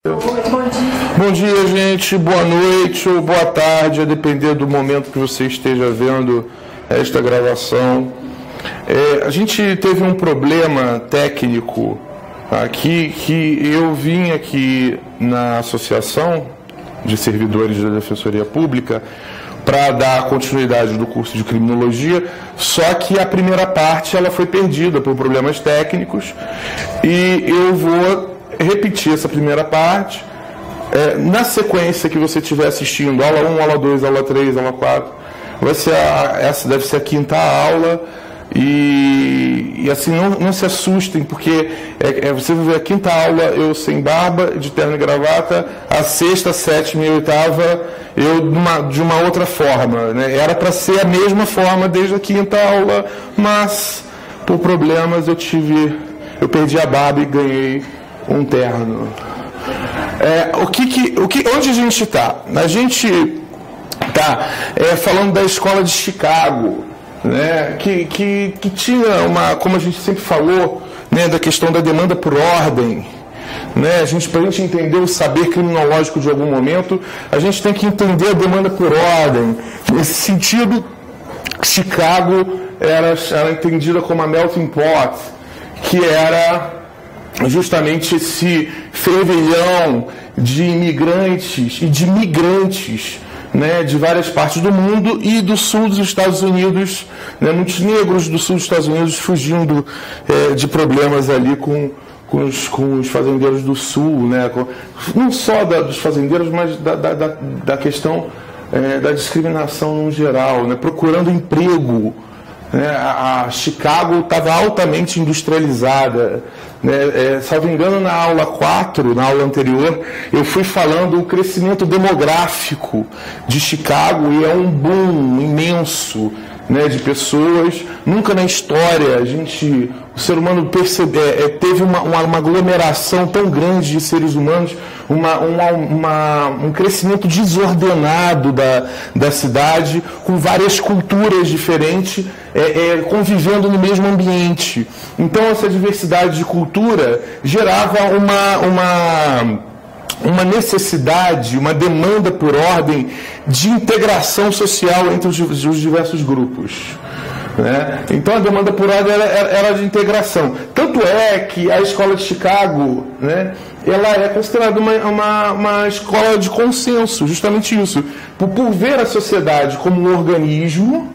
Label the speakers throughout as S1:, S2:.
S1: Bom dia, gente. Boa noite ou boa tarde, a depender do momento que você esteja vendo esta gravação. A gente teve um problema técnico aqui, que eu vim aqui na Associação de Servidores da Defensoria Pública para dar continuidade do curso de Criminologia, só que a primeira parte ela foi perdida por problemas técnicos e eu vou repetir essa primeira parte. Na sequência que você estiver assistindo, aula 1, aula 2, aula 3, aula 4, essa deve ser a quinta aula. E assim, não se assustem, porque você vai ver a quinta aula eu sem barba, de terno e gravata, a sexta, sétima e oitava eu de uma outra forma, né? Era para ser a mesma forma desde a quinta aula, mas por problemas eu perdi a barba e ganhei um terno. Onde a gente está? A gente está falando da escola de Chicago, né, que tinha como a gente sempre falou, né, da questão da demanda por ordem, né, para a gente entender o saber criminológico de algum momento, a gente tem que entender a demanda por ordem. Nesse sentido, Chicago era entendida como a melting pot, que era justamente esse fervilhão de imigrantes e de migrantes, né, de várias partes do mundo e do sul dos Estados Unidos, né, muitos negros do sul dos Estados Unidos fugindo de problemas ali com os fazendeiros do sul, né, não só dos fazendeiros, mas da questão da discriminação no geral, né, procurando emprego. A Chicago estava altamente industrializada, né? Salvo engano, na aula 4, na aula anterior, eu fui falando o crescimento demográfico de Chicago, e é um boom imenso, né, de pessoas. Nunca na história o ser humano teve uma aglomeração tão grande de seres humanos, um crescimento desordenado da cidade, com várias culturas diferentes, convivendo no mesmo ambiente. Então, essa diversidade de cultura gerava uma necessidade, uma demanda por ordem de integração social entre os diversos grupos, né? Então a demanda por ordem era de integração. Tanto é que a escola de Chicago, né, ela é considerada uma escola de consenso, justamente isso, por ver a sociedade como um organismo,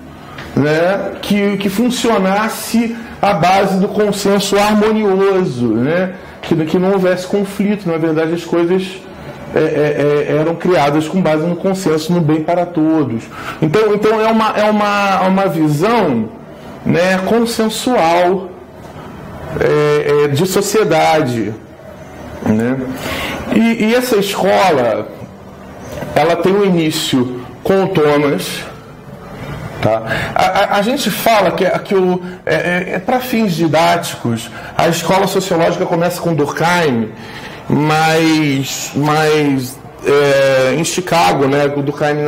S1: né, que funcionasse à base do consenso harmonioso, né, que não houvesse conflito. Na verdade, as coisas eram criadas com base no consenso, no bem para todos. Então é uma visão, né, consensual de sociedade, né? E essa escola, ela tem um início com o Thomas. Tá? A gente fala que para fins didáticos, a escola sociológica começa com Durkheim, mas em Chicago, né, o Durkheim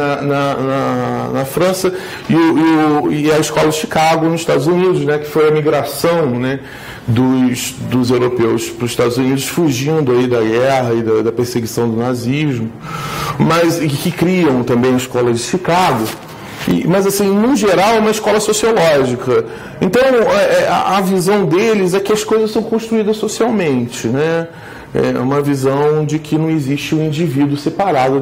S1: na França e a escola de Chicago nos Estados Unidos, né, que foi a migração, né, dos europeus para os Estados Unidos, fugindo aí da guerra e da perseguição do nazismo, mas que criam também a escola de Chicago. Mas, assim, no geral, é uma escola sociológica. Então, a visão deles é que as coisas são construídas socialmente, né? É uma visão de que não existe um indivíduo separado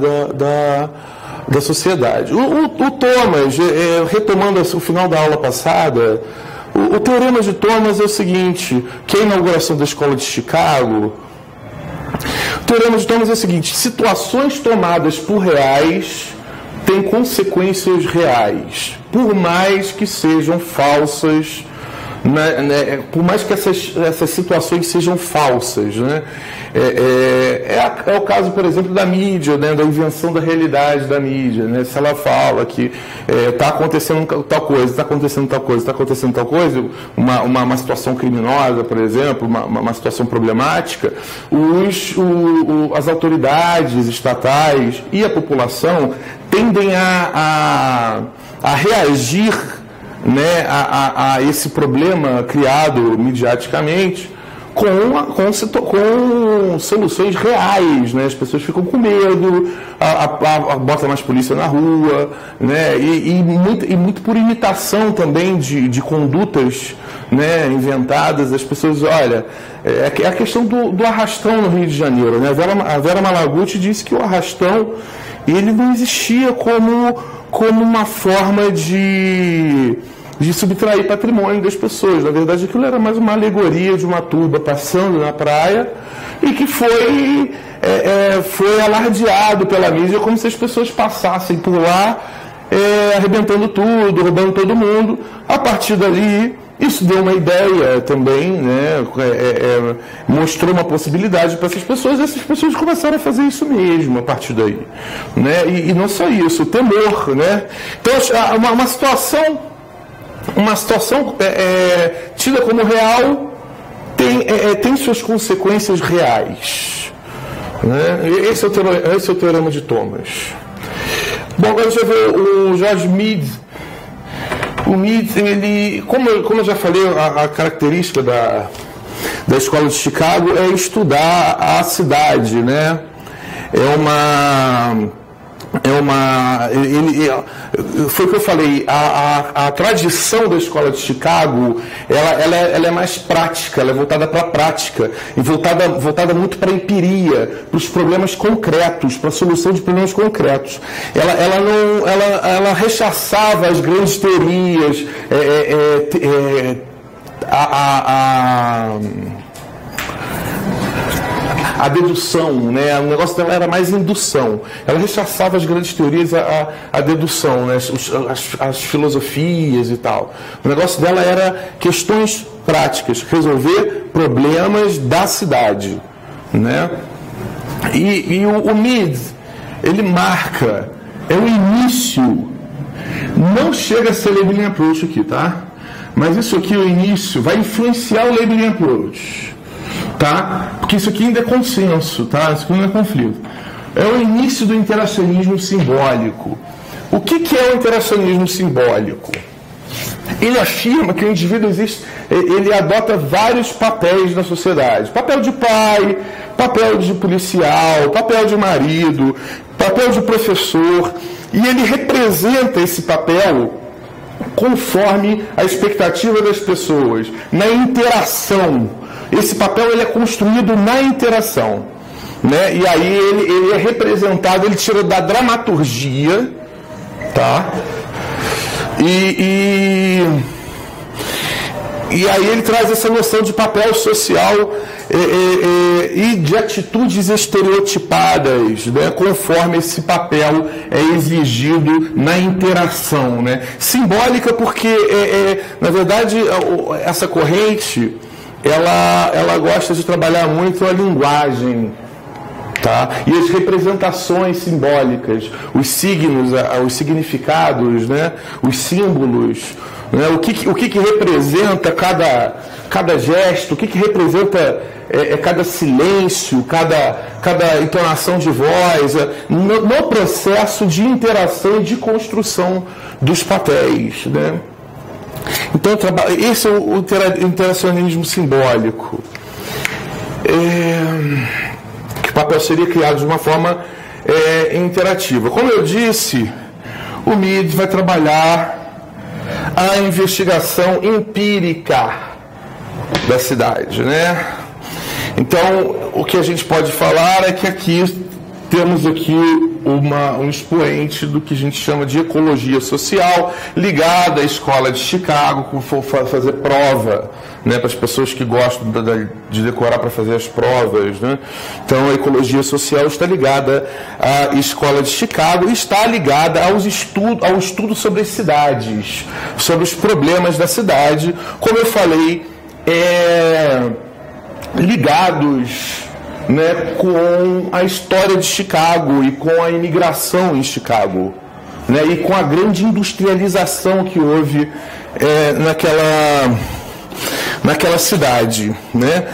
S1: da sociedade. O Thomas, retomando o final da aula passada, o teorema de Thomas é o seguinte, que a inauguração da escola de Chicago, o teorema de Thomas é o seguinte: situações tomadas por reais tem consequências reais, por mais que sejam falsas, né, por mais que essas situações sejam falsas, né? É o caso, por exemplo, da mídia, né, da invenção da realidade da mídia, né? Se ela fala que está acontecendo tal coisa, está acontecendo tal coisa, está acontecendo tal coisa, uma situação criminosa, por exemplo, uma situação problemática, as autoridades estatais e a população tendem a reagir, né, a esse problema criado midiaticamente com soluções reais, né? As pessoas ficam com medo, bota mais polícia na rua, né? E muito por imitação também de condutas, né, inventadas. As pessoas, olha, é a questão do arrastão no Rio de Janeiro, né? A Vera Malaguti disse que o arrastão ele não existia como uma forma de subtrair patrimônio das pessoas. Na verdade, aquilo era mais uma alegoria de uma turba passando na praia e que foi alardeado pela mídia como se as pessoas passassem por lá arrebentando tudo, roubando todo mundo. A partir dali, isso deu uma ideia também, né? Mostrou uma possibilidade para essas pessoas, e essas pessoas começaram a fazer isso mesmo a partir daí, né? E não só isso, o temor, né? Então, uma situação tida como real tem suas consequências reais, né? Esse é o teorema de Thomas. Bom, agora você vê o George Mead. O Mead, ele, como eu já falei, a característica da escola de Chicago é estudar a cidade, né? Foi o que eu falei, a tradição da escola de Chicago, ela é mais prática, ela é voltada para a prática, e voltada muito para a empiria, para os problemas concretos, para a solução de problemas concretos. Ela rechaçava as grandes teorias, a dedução, né? O negócio dela era mais indução. Ela rechaçava as grandes teorias, a dedução, né? As filosofias e tal. O negócio dela era questões práticas, resolver problemas da cidade, né? E o Mead, ele marca, é o início, não chega a ser labeling approach aqui, tá? Mas isso aqui, o início, vai influenciar o labeling approach. Tá? Porque isso aqui ainda é consenso, tá? Isso aqui não é conflito. É o início do interacionismo simbólico. O que é o interacionismo simbólico? Ele afirma que o indivíduo ele adota vários papéis na sociedade. Papel de pai, papel de policial, papel de marido, papel de professor. E ele representa esse papel conforme a expectativa das pessoas, na interação. Esse papel ele é construído na interação, né? E aí ele é representado, ele tira da dramaturgia, tá? E aí ele traz essa noção de papel social e de atitudes estereotipadas, né? Conforme esse papel é exigido na interação, né? Simbólica porque, na verdade, essa corrente ela gosta de trabalhar muito a linguagem, tá? E as representações simbólicas, os signos, os significados, né? Os símbolos, né? O que representa cada gesto, o que representa cada silêncio, cada entonação de voz, no processo de interação e de construção dos papéis, né? Então, esse é o interacionismo simbólico. Que o papel seria criado de uma forma interativa. Como eu disse, o Mead vai trabalhar a investigação empírica da cidade, né? Então, o que a gente pode falar é que aqui temos um expoente do que a gente chama de ecologia social, ligada à escola de Chicago, como for fazer prova, né, para as pessoas que gostam de decorar para fazer as provas, né? Então, a ecologia social está ligada à escola de Chicago e está ligada ao estudo sobre as cidades, sobre os problemas da cidade, como eu falei, ligados, né, com a história de Chicago e com a imigração em Chicago, né, e com a grande industrialização que houve naquela cidade, né.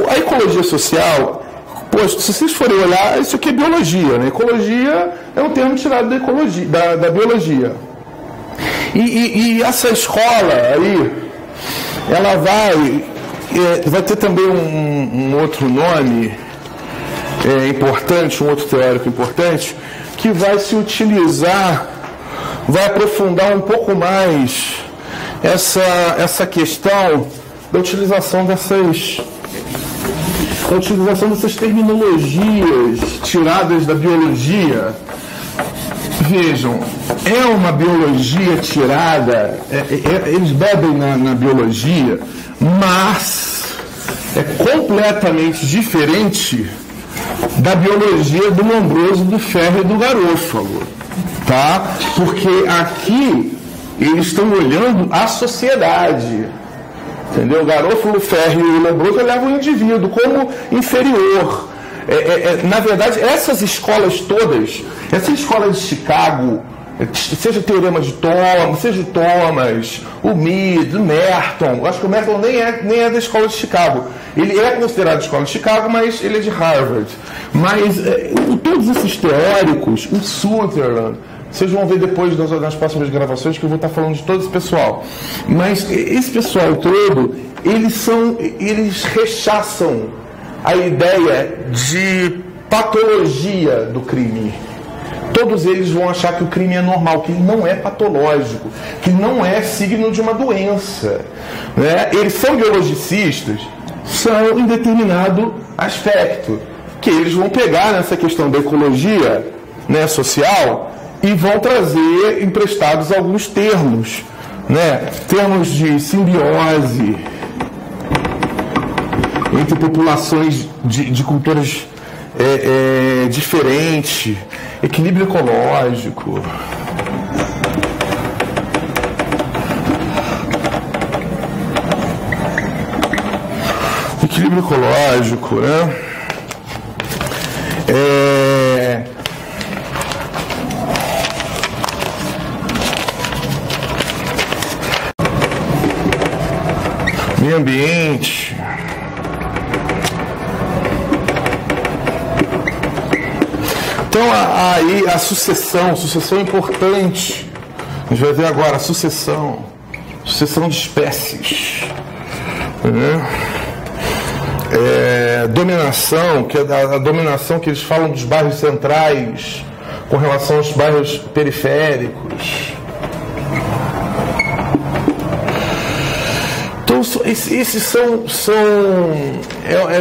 S1: A ecologia social, se vocês forem olhar, isso aqui é biologia, né? Ecologia é um termo tirado da ecologia, da biologia. E essa escola aí, ela vai vai ter também um outro nome importante, um outro teórico importante, que vai se utilizar, vai aprofundar um pouco mais essa questão da utilização dessas terminologias tiradas da biologia. Vejam, é uma biologia tirada, eles bebem na biologia, mas é completamente diferente da biologia do Lombroso, do Ferro e do Garófalo, tá? Porque aqui eles estão olhando a sociedade, entendeu? O Garófalo, o Ferro e o Lombroso olhavam o indivíduo como inferior. Na verdade, essas escolas todas, essa escola de Chicago, seja o Teorema de Thomas, seja o Thomas, o Mead, o Merton, acho que o Merton nem é da escola de Chicago. Ele é considerado escola de Chicago, mas ele é de Harvard. Mas todos esses teóricos, o Sutherland, vocês vão ver depois nas próximas gravações que eu vou estar falando de todo esse pessoal. Mas esse pessoal todo, eles rechaçam a ideia de patologia do crime. Todos eles vão achar que o crime é normal, que ele não é patológico, que não é signo de uma doença, né? Eles são biologicistas, são em determinado aspecto, que eles vão pegar nessa questão da ecologia, né, social, e vão trazer emprestados alguns termos, né? Termos de simbiose entre populações de culturas diferentes, equilíbrio ecológico. Equilíbrio ecológico, né? Meio ambiente. Então, aí a sucessão é importante. A gente vai ver agora a sucessão de espécies. Né? Dominação, que é a dominação que eles falam dos bairros centrais com relação aos bairros periféricos. Então, esses são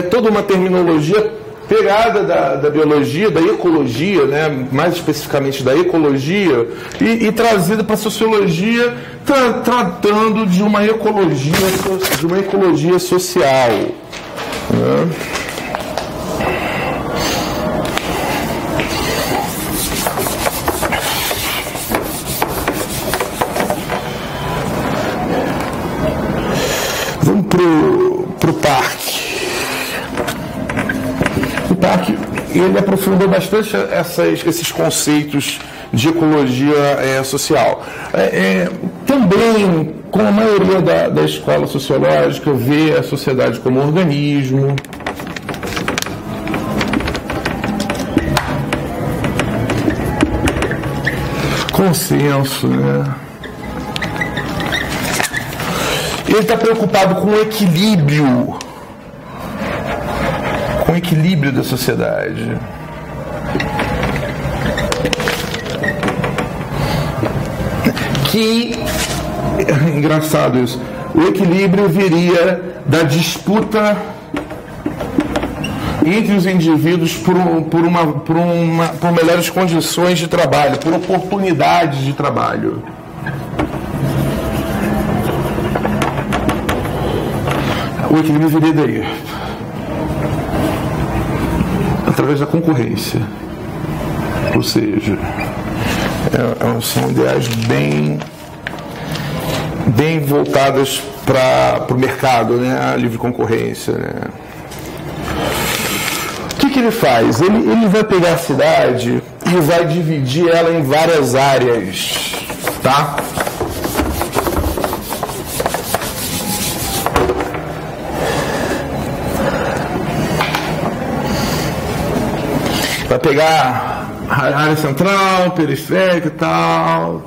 S1: toda uma terminologia pegada da biologia, da ecologia, né? Mais especificamente da ecologia, e trazida para a sociologia, tratando de uma ecologia social. Né? Vamos pro Park. O Park, ele aprofundou bastante esses conceitos de ecologia social. Também, como a maioria da escola sociológica, vê a sociedade como organismo. Consenso, né? Ele está preocupado com o equilíbrio da sociedade. Que, engraçado isso, o equilíbrio viria da disputa entre os indivíduos por melhores condições de trabalho, por oportunidades de trabalho. O equilíbrio viria daí, através da concorrência. Ou seja, são ideias bem voltadas para o mercado, né? A livre concorrência, né? O que ele faz? Ele vai pegar a cidade e vai dividir ela em várias áreas, tá? Vai pegar a área central, periférica e tal.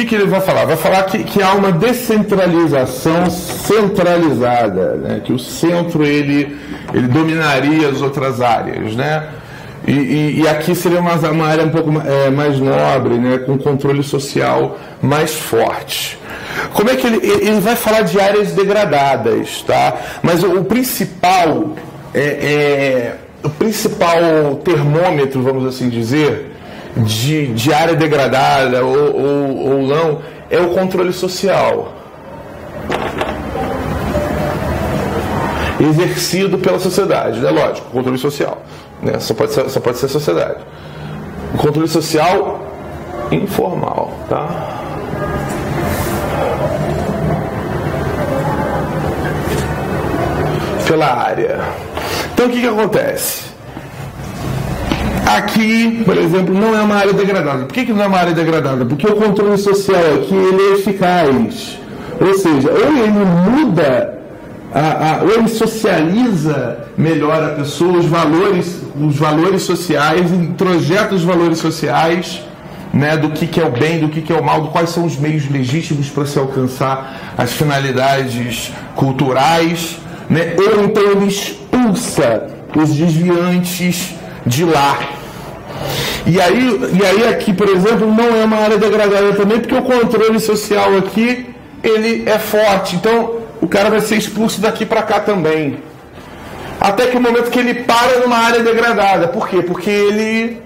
S1: que ele vai falar? Vai falar que há uma descentralização centralizada, né? Que o centro ele dominaria as outras áreas, né? E aqui seria uma área um pouco mais nobre, né? Com controle social mais forte. Como é que ele vai falar de áreas degradadas, tá? Mas o principal termômetro, vamos assim dizer, de área degradada ou não, é o controle social exercido pela sociedade, né? Lógico, controle social, né? Só pode ser a sociedade. O controle social informal, tá? Pela área. Então o que acontece? Aqui, por exemplo, não é uma área degradada. Por que não é uma área degradada? Porque o controle social aqui ele é eficaz. Ou seja, ou ele muda, ou ele socializa melhor a pessoa, os valores sociais, introjeta os valores sociais, né, do que é o bem, do que é o mal, quais são os meios legítimos para se alcançar as finalidades culturais, né? Ou então ele expulsa os desviantes de lá. E aí aqui, por exemplo, não é uma área degradada também, porque o controle social aqui, ele é forte. Então, o cara vai ser expulso daqui para cá também. Até que o momento que ele para numa área degradada. Por quê? Porque ele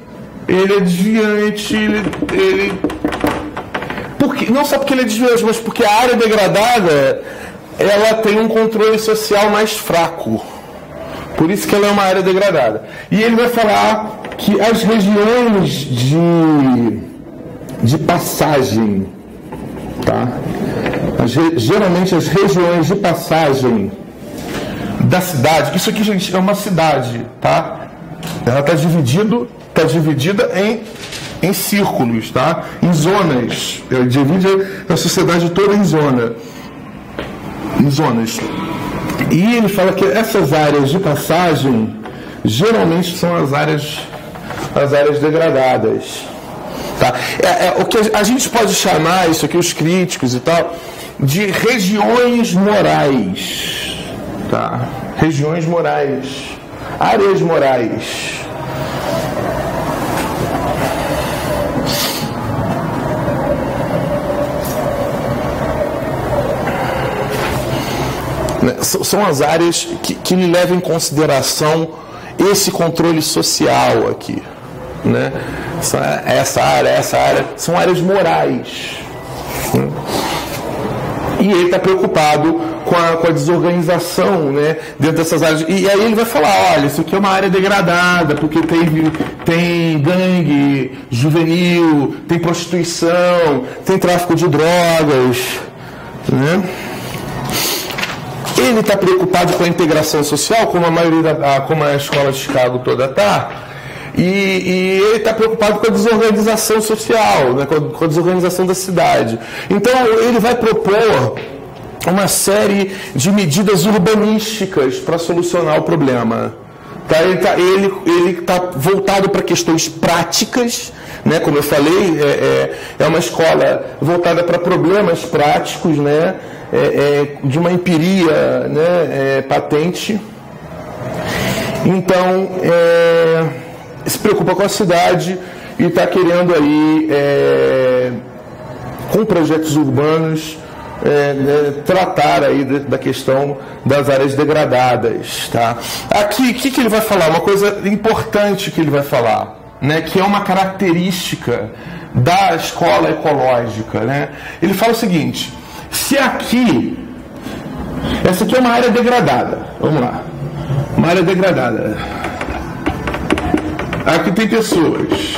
S1: é desviante, não só porque ele é desviante, mas porque a área degradada, ela tem um controle social mais fraco. Por isso que ela é uma área degradada. E ele vai falar que as regiões de passagem, tá? Geralmente as regiões de passagem da cidade, isso aqui, gente, é uma cidade, tá? Ela está dividida em círculos, tá? Em zonas. Ela divide a sociedade toda em zonas. E ele fala que essas áreas de passagem geralmente são as áreas degradadas, tá? O que a gente pode chamar, isso aqui os críticos e tal, de regiões morais, tá? Regiões morais, áreas morais. São as áreas que lhe levam em consideração esse controle social aqui, né? Essa área, são áreas morais, né? E ele está preocupado com a desorganização, né, dentro dessas áreas. E aí ele vai falar, olha, isso aqui é uma área degradada, porque tem gangue juvenil, tem prostituição, tem tráfico de drogas, né? Ele está preocupado com a integração social, como como a escola de Chicago toda está, e ele está preocupado com a desorganização social, né, com a desorganização da cidade. Então ele vai propor uma série de medidas urbanísticas para solucionar o problema. Tá? Ele está voltado para questões práticas, né? Como eu falei, é uma escola voltada para problemas práticos, né? De uma empiria, né? Patente. Então, se preocupa com a cidade e está querendo aí, com projetos urbanos, tratar aí da questão das áreas degradadas, tá? Aqui, o que ele vai falar? Uma coisa importante que ele vai falar, né? Que é uma característica da escola ecológica, né? Ele fala o seguinte: se aqui, essa aqui é uma área degradada, vamos lá, uma área degradada, aqui tem pessoas.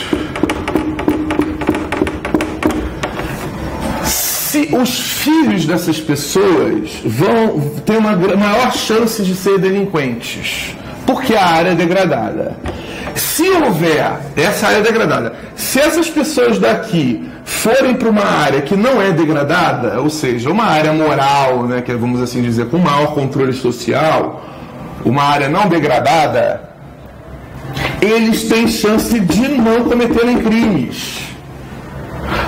S1: Se os filhos dessas pessoas vão ter uma maior chance de ser delinquentes, porque a área é degradada. Se houver essa área degradada, se essas pessoas daqui forem para uma área que não é degradada, ou seja, uma área moral, né, que vamos assim dizer, com maior controle social, uma área não degradada, eles têm chance de não cometerem crimes.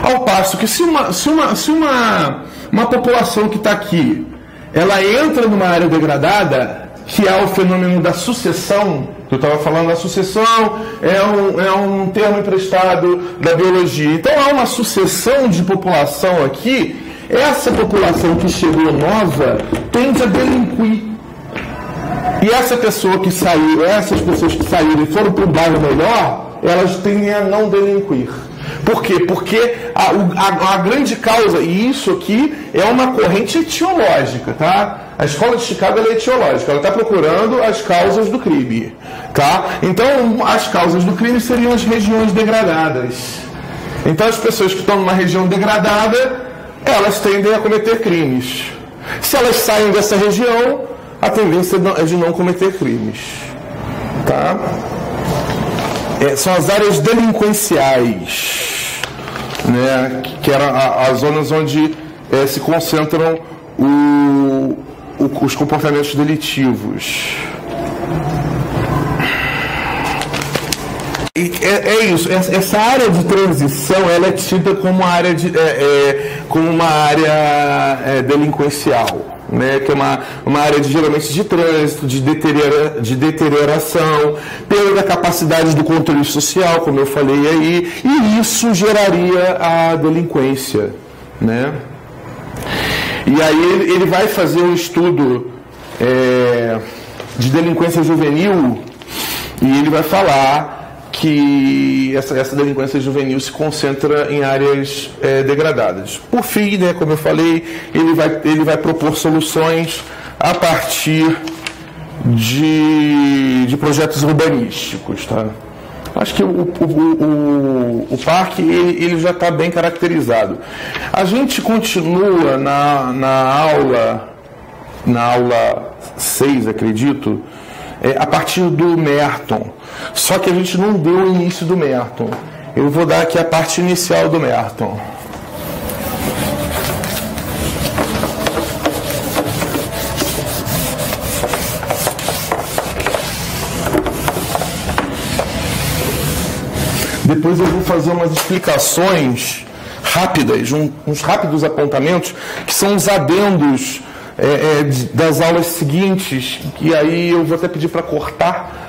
S1: Ao passo que se uma população que está aqui, ela entra numa área degradada, que é o fenômeno da sucessão, que eu estava falando, a sucessão é um termo emprestado da biologia. Então há uma sucessão de população aqui, essa população que chegou nova tende a delinquir. E essa pessoa que saiu, essas pessoas que saíram e foram para um bairro melhor, elas tendem a não delinquir. Por quê? Porque a grande causa, e isso aqui é uma corrente etiológica, tá? A escola de Chicago é etiológica, ela está procurando as causas do crime, tá? Então, as causas do crime seriam as regiões degradadas. Então, as pessoas que estão numa região degradada, elas tendem a cometer crimes. Se elas saem dessa região, a tendência é de não cometer crimes, tá? São as áreas delinquenciais, né, que eram as zonas onde se concentram os comportamentos delitivos. É isso. Essa área de transição, ela é tida como uma área delinquencial. Né, que é uma área geralmente de trânsito, de deterioração, perda da capacidade do controle social, como eu falei aí, e isso geraria a delinquência, né? E aí ele vai fazer um estudo de delinquência juvenil e ele vai falar que essa delinquência juvenil se concentra em áreas degradadas. Por fim, né, como eu falei, ele vai propor soluções a partir de projetos urbanísticos. Tá? Acho que o parque ele já está bem caracterizado. A gente continua na aula 6, acredito, a partir do Merton. Só que a gente não deu o início do Merton. Eu vou dar aqui a parte inicial do Merton. Depois eu vou fazer umas explicações rápidas, uns rápidos apontamentos, que são os adendos das aulas seguintes, que aí eu vou até pedir para cortar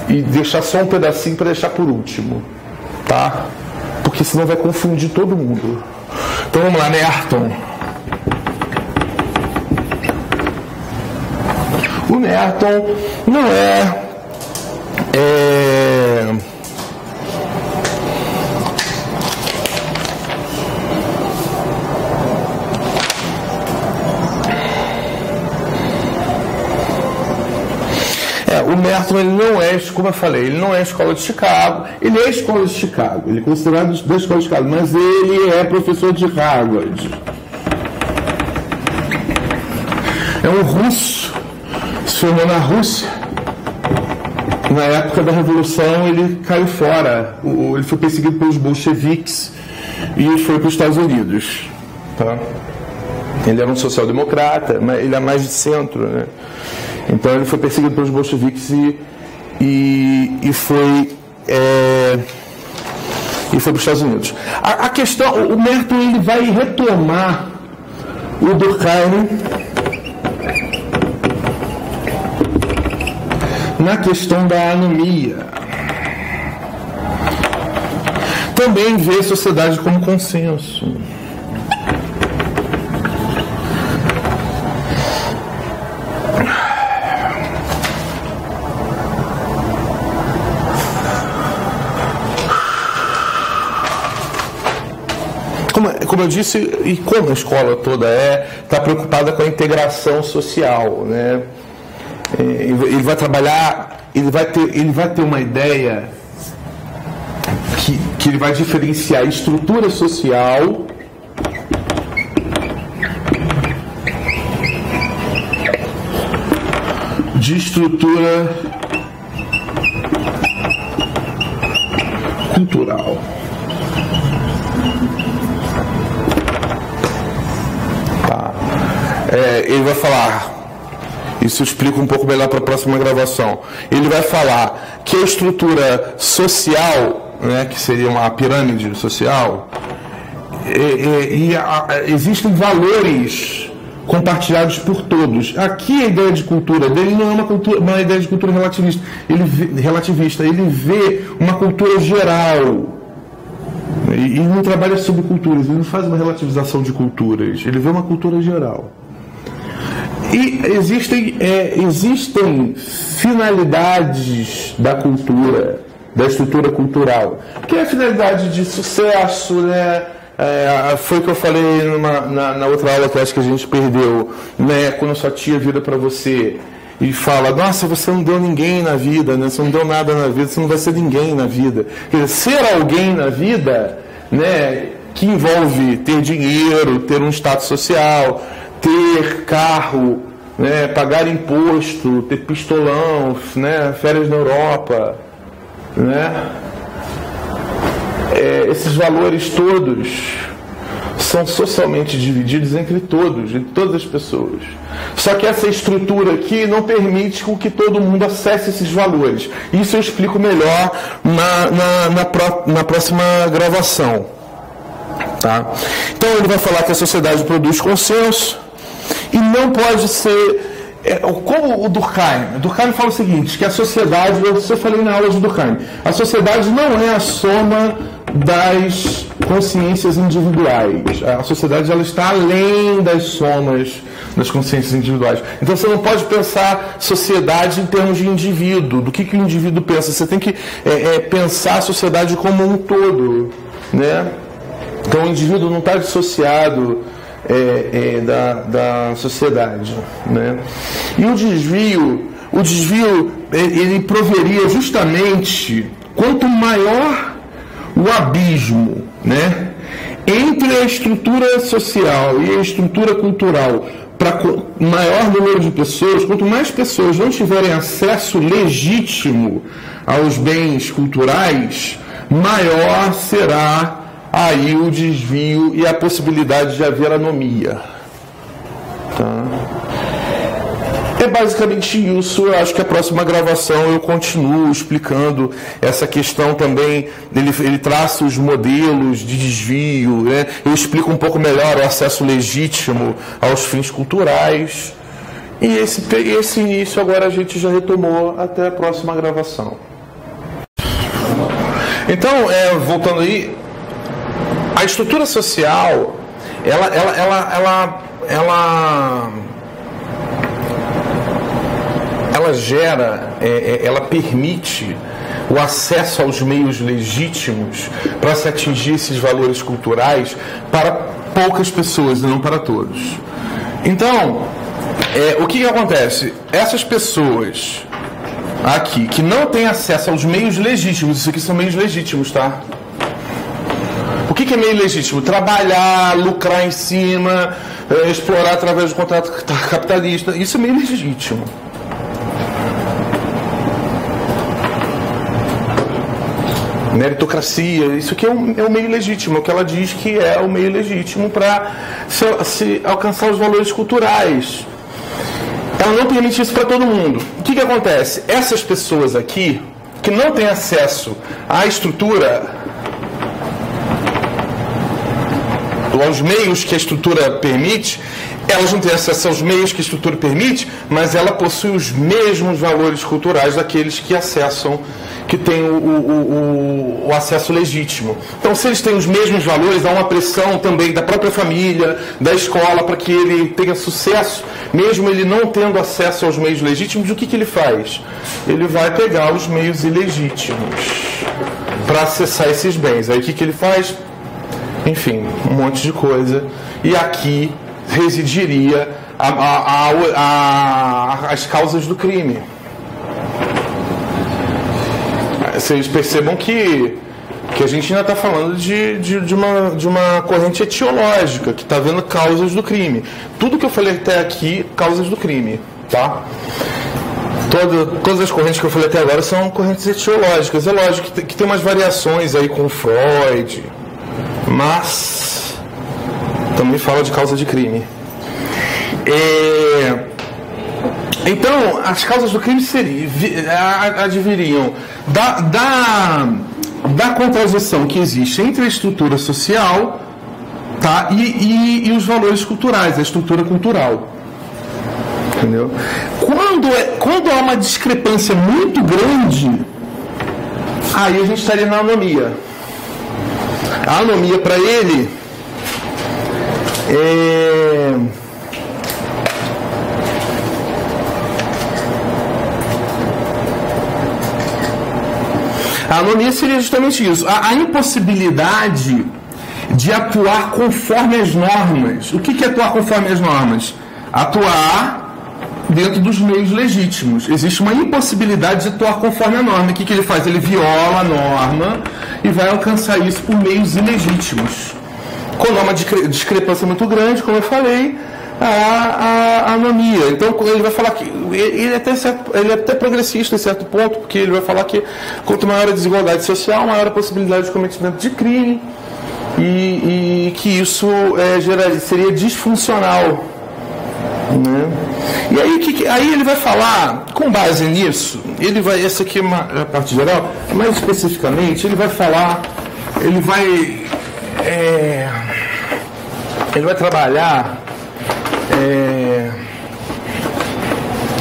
S1: e deixar só um pedacinho para deixar por último, tá? Porque senão vai confundir todo mundo. Então vamos lá, Merton. O Merton não o Merton, ele não é, como eu falei, ele não é a escola de Chicago, ele é a escola de Chicago, ele é considerado da escola de Chicago, mas ele é professor de Harvard. É um russo, se formou na Rússia. Na época da Revolução, ele caiu fora, ele foi perseguido pelos bolcheviques e foi para os Estados Unidos. Tá? Ele era um social-democrata, mas ele é mais de centro, né? Então ele foi perseguido pelos bolcheviques e foi para os Estados Unidos. A questão, o Merton ele vai retomar o Durkheim na questão da anomia. Também vê a sociedade como consenso. Como eu disse, e como a escola toda está preocupada com a integração social, né? Ele vai trabalhar, ele vai ter uma ideia que ele vai diferenciar estrutura social de estrutura cultural. Ele vai falar, isso eu explico um pouco melhor para a próxima gravação. Ele vai falar que a estrutura social, né, que seria uma pirâmide social, existem valores compartilhados por todos. Aqui a ideia de cultura dele não é uma ideia de cultura relativista. Ele vê uma cultura geral. E não trabalha sobre culturas, ele não faz uma relativização de culturas, ele vê uma cultura geral. E existem finalidades da cultura, da estrutura cultural, que é a finalidade de sucesso, né? Foi o que eu falei na outra aula que eu acho que a gente perdeu, né? Quando sua tia vira para você e fala, nossa, você não deu ninguém na vida, né? Você não deu nada na vida, você não vai ser ninguém na vida. Quer dizer, ser alguém na vida, né, que envolve ter dinheiro, ter um status social, ter carro, né, pagar imposto, ter pistolão, né, férias na Europa, né? Esses valores todos são socialmente divididos entre todas as pessoas. Só que essa estrutura aqui não permite que todo mundo acesse esses valores. Isso eu explico melhor na próxima gravação. Tá? Então ele vai falar que a sociedade produz consenso e não pode ser... como o Durkheim. O Durkheim fala o seguinte, que a sociedade, eu falei na aula de Durkheim, a sociedade não é a soma das consciências individuais. A sociedade ela está além das somas das consciências individuais. Então você não pode pensar sociedade em termos de indivíduo, do que o indivíduo pensa. Você tem que pensar a sociedade como um todo, né? Então o indivíduo não está dissociado da sociedade, né? E o desvio ele proveria justamente quanto maior o abismo, né, entre a estrutura social e a estrutura cultural para maior número de pessoas, quanto mais pessoas não tiverem acesso legítimo aos bens culturais, maior será aí o desvio e a possibilidade de haver anomia. Tá? É basicamente isso. Eu acho que a próxima gravação eu continuo explicando essa questão também. Ele traça os modelos de desvio, né? Eu explico um pouco melhor o acesso legítimo aos fins culturais. E esse início agora a gente já retomou até a próxima gravação. Então, voltando aí, a estrutura social, ela gera, ela permite o acesso aos meios legítimos para se atingir esses valores culturais para poucas pessoas e não para todos. Então, o que acontece? Essas pessoas aqui que não têm acesso aos meios legítimos, isso aqui são meios legítimos, tá? O que é meio legítimo? Trabalhar, lucrar em cima, explorar através do contrato capitalista, isso é meio legítimo. Meritocracia, isso aqui é o meio legítimo, é o que ela diz que é o meio legítimo para se alcançar os valores culturais. Ela não permite isso para todo mundo. O que acontece? Essas pessoas aqui, que não têm acesso à estrutura, aos meios que a estrutura permite, elas não têm acesso aos meios que a estrutura permite, mas ela possui os mesmos valores culturais daqueles que acessam, que têm o acesso legítimo. Então, se eles têm os mesmos valores, há uma pressão também da própria família, da escola, para que ele tenha sucesso, mesmo ele não tendo acesso aos meios legítimos. O que ele faz? Ele vai pegar os meios ilegítimos para acessar esses bens. Aí o que ele faz? Enfim, um monte de coisa. E aqui residiria as causas do crime. Vocês percebam que a gente ainda está falando de uma corrente etiológica, que está vendo causas do crime. Tudo que eu falei até aqui, causas do crime, tá? Todas as correntes que eu falei até agora são correntes etiológicas. É lógico que tem umas variações aí com Freud, mas também fala de causa de crime. Então, as causas do crime adviriam da contradição que existe entre a estrutura social tá? E os valores culturais, a estrutura cultural. Entendeu? Quando há uma discrepância muito grande, aí a gente estaria na anomia. A anomia para ele a anomia seria justamente isso, a impossibilidade de atuar conforme as normas. O que é atuar conforme as normas? Atuar dentro dos meios legítimos. Existe uma impossibilidade de atuar conforme a norma. O que ele faz? Ele viola a norma e vai alcançar isso por meios ilegítimos. Quando há uma discrepância muito grande, como eu falei, a anomia. Então ele vai falar que ele é até progressista em certo ponto, porque ele vai falar que quanto maior a desigualdade social, maior a possibilidade de cometimento de crime, e que isso seria disfuncional, né? E aí ele vai falar, com base nisso, essa aqui é a parte geral, mais especificamente, ele vai falar, ele vai trabalhar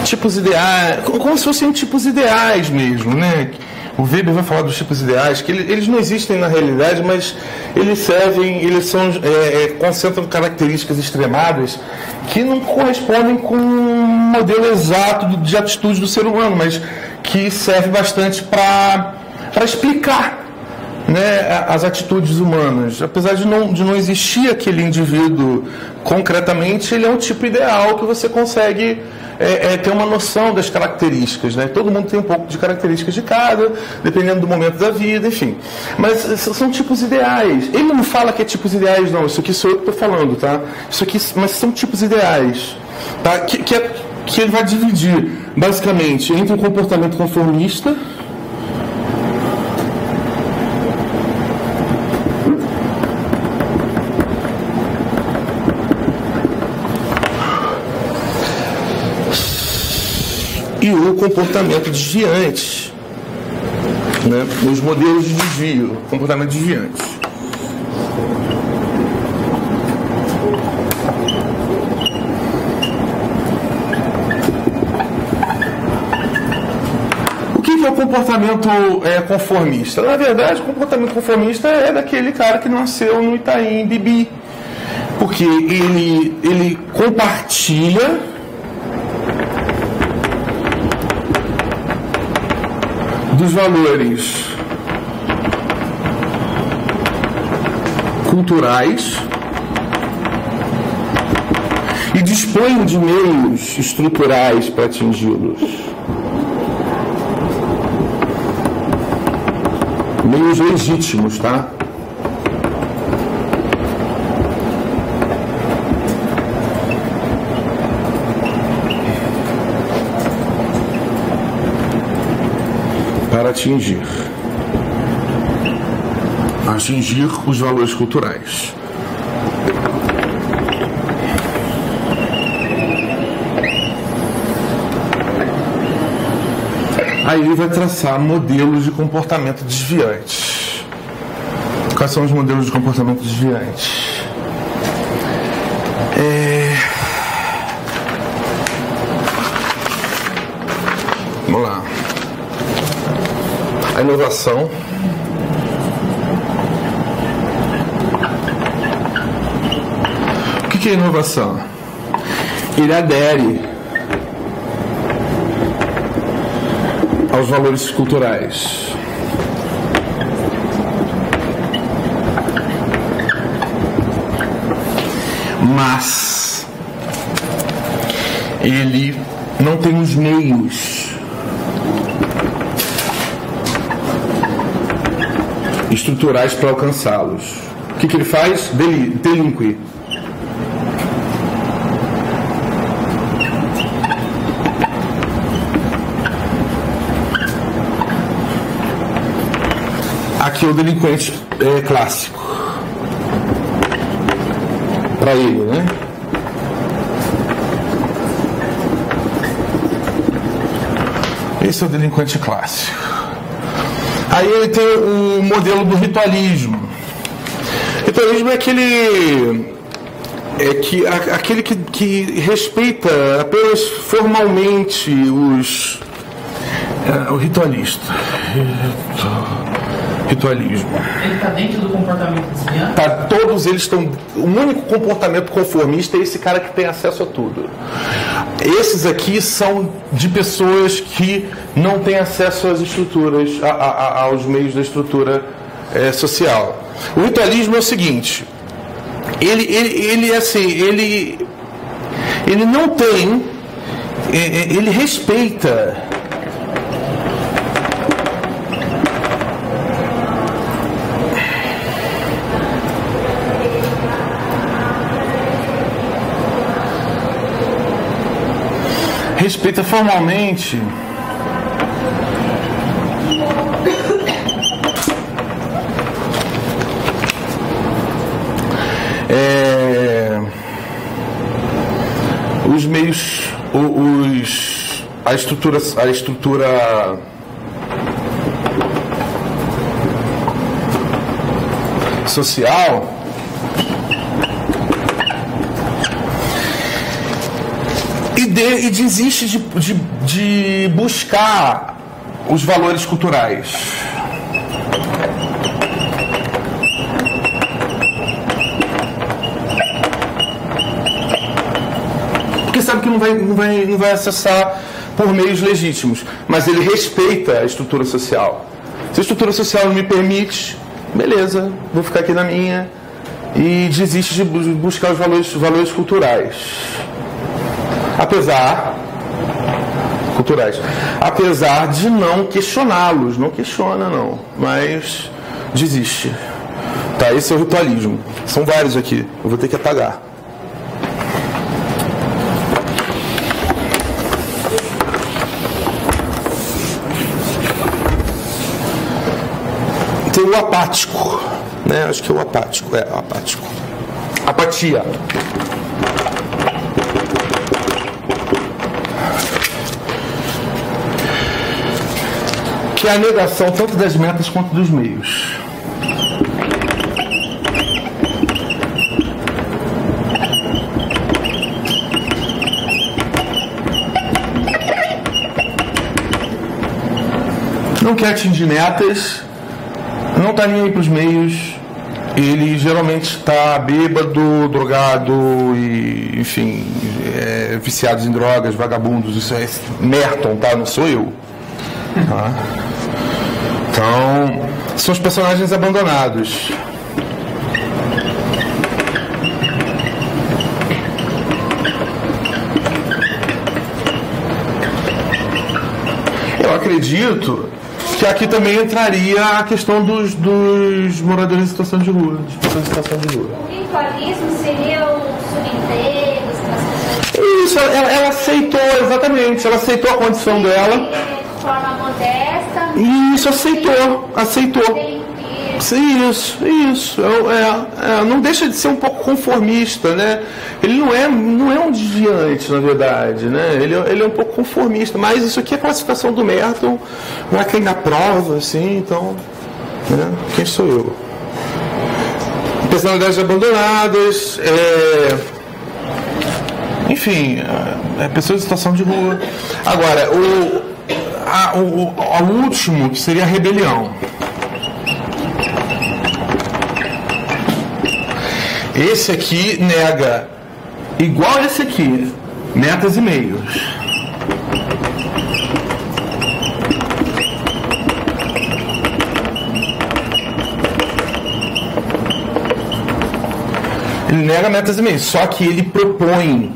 S1: tipos ideais, como se fossem tipos ideais mesmo, né? O Weber vai falar dos tipos ideais, que eles não existem na realidade, mas eles concentram características extremadas que não correspondem com um modelo exato de atitude do ser humano, mas que serve bastante para explicar, né, as atitudes humanas. Apesar de não existir aquele indivíduo concretamente, ele é um tipo ideal que você consegue ter uma noção das características, né? Todo mundo tem um pouco de características de cada, dependendo do momento da vida, enfim. Mas são tipos ideais. Ele não fala que é tipos ideais, não. Isso aqui sou eu que estou falando, tá? Mas são tipos ideais, tá? Que ele vai dividir, basicamente, entre o comportamento conformista e o comportamento desviante, né? Os modelos de desvio, comportamento desviante. O que é o comportamento conformista? Na verdade, o comportamento conformista é daquele cara que nasceu no Itaim Bibi, porque ele compartilha dos valores culturais e dispõe de meios estruturais para atingi-los. Meios legítimos, tá? Para atingir os valores culturais. Aí ele vai traçar modelos de comportamento desviante. Quais são os modelos de comportamento desviante? Vamos lá. A inovação. O que é inovação? Ele adere aos valores culturais. Mas ele não tem os meios estruturais para alcançá-los. O que ele faz? Delinquir. Aqui é o delinquente clássico. Para ele, né? Esse é o delinquente clássico. Aí ele tem o modelo do ritualismo. ritualismo é aquele que respeita apenas formalmente o ritualista. Ritualismo.
S2: Ele está dentro do comportamento desviante?
S1: Tá, todos eles estão. O único comportamento conformista é esse cara que tem acesso a tudo. Esses aqui são de pessoas que não têm acesso às estruturas, aos meios da estrutura social. O ritualismo é o seguinte: ele não tem, ele respeita. Respeita formalmente os meios, a estrutura social. E desiste de buscar os valores culturais. Porque sabe que não vai acessar por meios legítimos. Mas ele respeita a estrutura social. Se a estrutura social não me permite, beleza, vou ficar aqui na minha. E desiste de buscar os valores culturais. Apesar de não questioná-los, não questiona não, mas desiste. Tá, esse é o ritualismo. São vários aqui, eu vou ter que apagar. Tem o apático, né? Acho que é o apático, o apático. Apatia. Que é a negação tanto das metas quanto dos meios. Não quer atingir metas, não está nem aí para os meios. Ele geralmente está bêbado, drogado e, enfim, viciados em drogas, vagabundos. Isso é Merton, tá? Não sou eu. Tá? Então, são os personagens abandonados. Eu acredito que aqui também entraria a questão dos moradores em situação de rua, das pessoas em situação de rua.
S3: O ritualismo seria o subemprego,
S1: isso, ela aceitou, exatamente, ela aceitou a condição dela.
S3: De forma modesta.
S1: Isso, aceitou. Isso. Não deixa de ser um pouco conformista, né? Ele não é um desviante, na verdade, né? Ele é um pouco conformista, mas isso aqui é a classificação do Merton, não é quem na prova, assim, então, né? Quem sou eu? Personalidades abandonadas, enfim, pessoas em situação de rua. Agora, o último, que seria a rebelião. Esse aqui nega, igual esse aqui, metas e meios. Ele nega metas e meios, só que ele propõe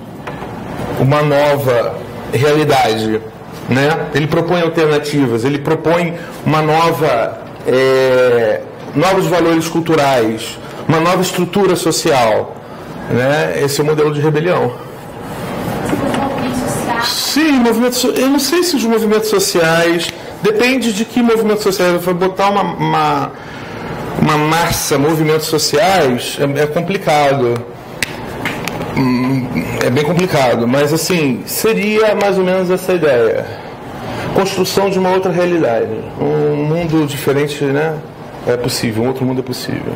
S1: uma nova realidade, né? Ele propõe alternativas, ele propõe uma novos valores culturais, uma nova estrutura social, né? Esse é o modelo de rebelião. Sim, eu não sei se os movimentos sociais, depende de que movimentos sociais. Eu vou botar uma massa, movimentos sociais, é complicado. É bem complicado, mas assim, seria mais ou menos essa ideia. Construção de uma outra realidade. Um mundo diferente, né? É possível, um outro mundo é possível.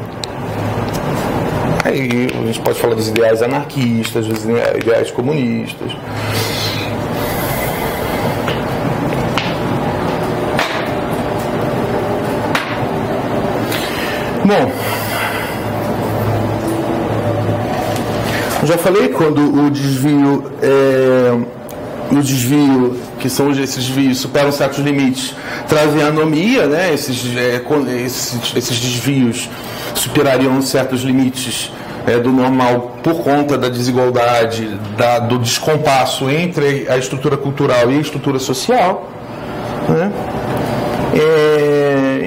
S1: Aí a gente pode falar dos ideais anarquistas, dos ideais comunistas. Bom, eu já falei quando o desvio, que são esses desvios, superam certos limites, trazem anomia, né? Esses desvios superariam certos limites do normal por conta da desigualdade, do descompasso entre a estrutura cultural e a estrutura social, né?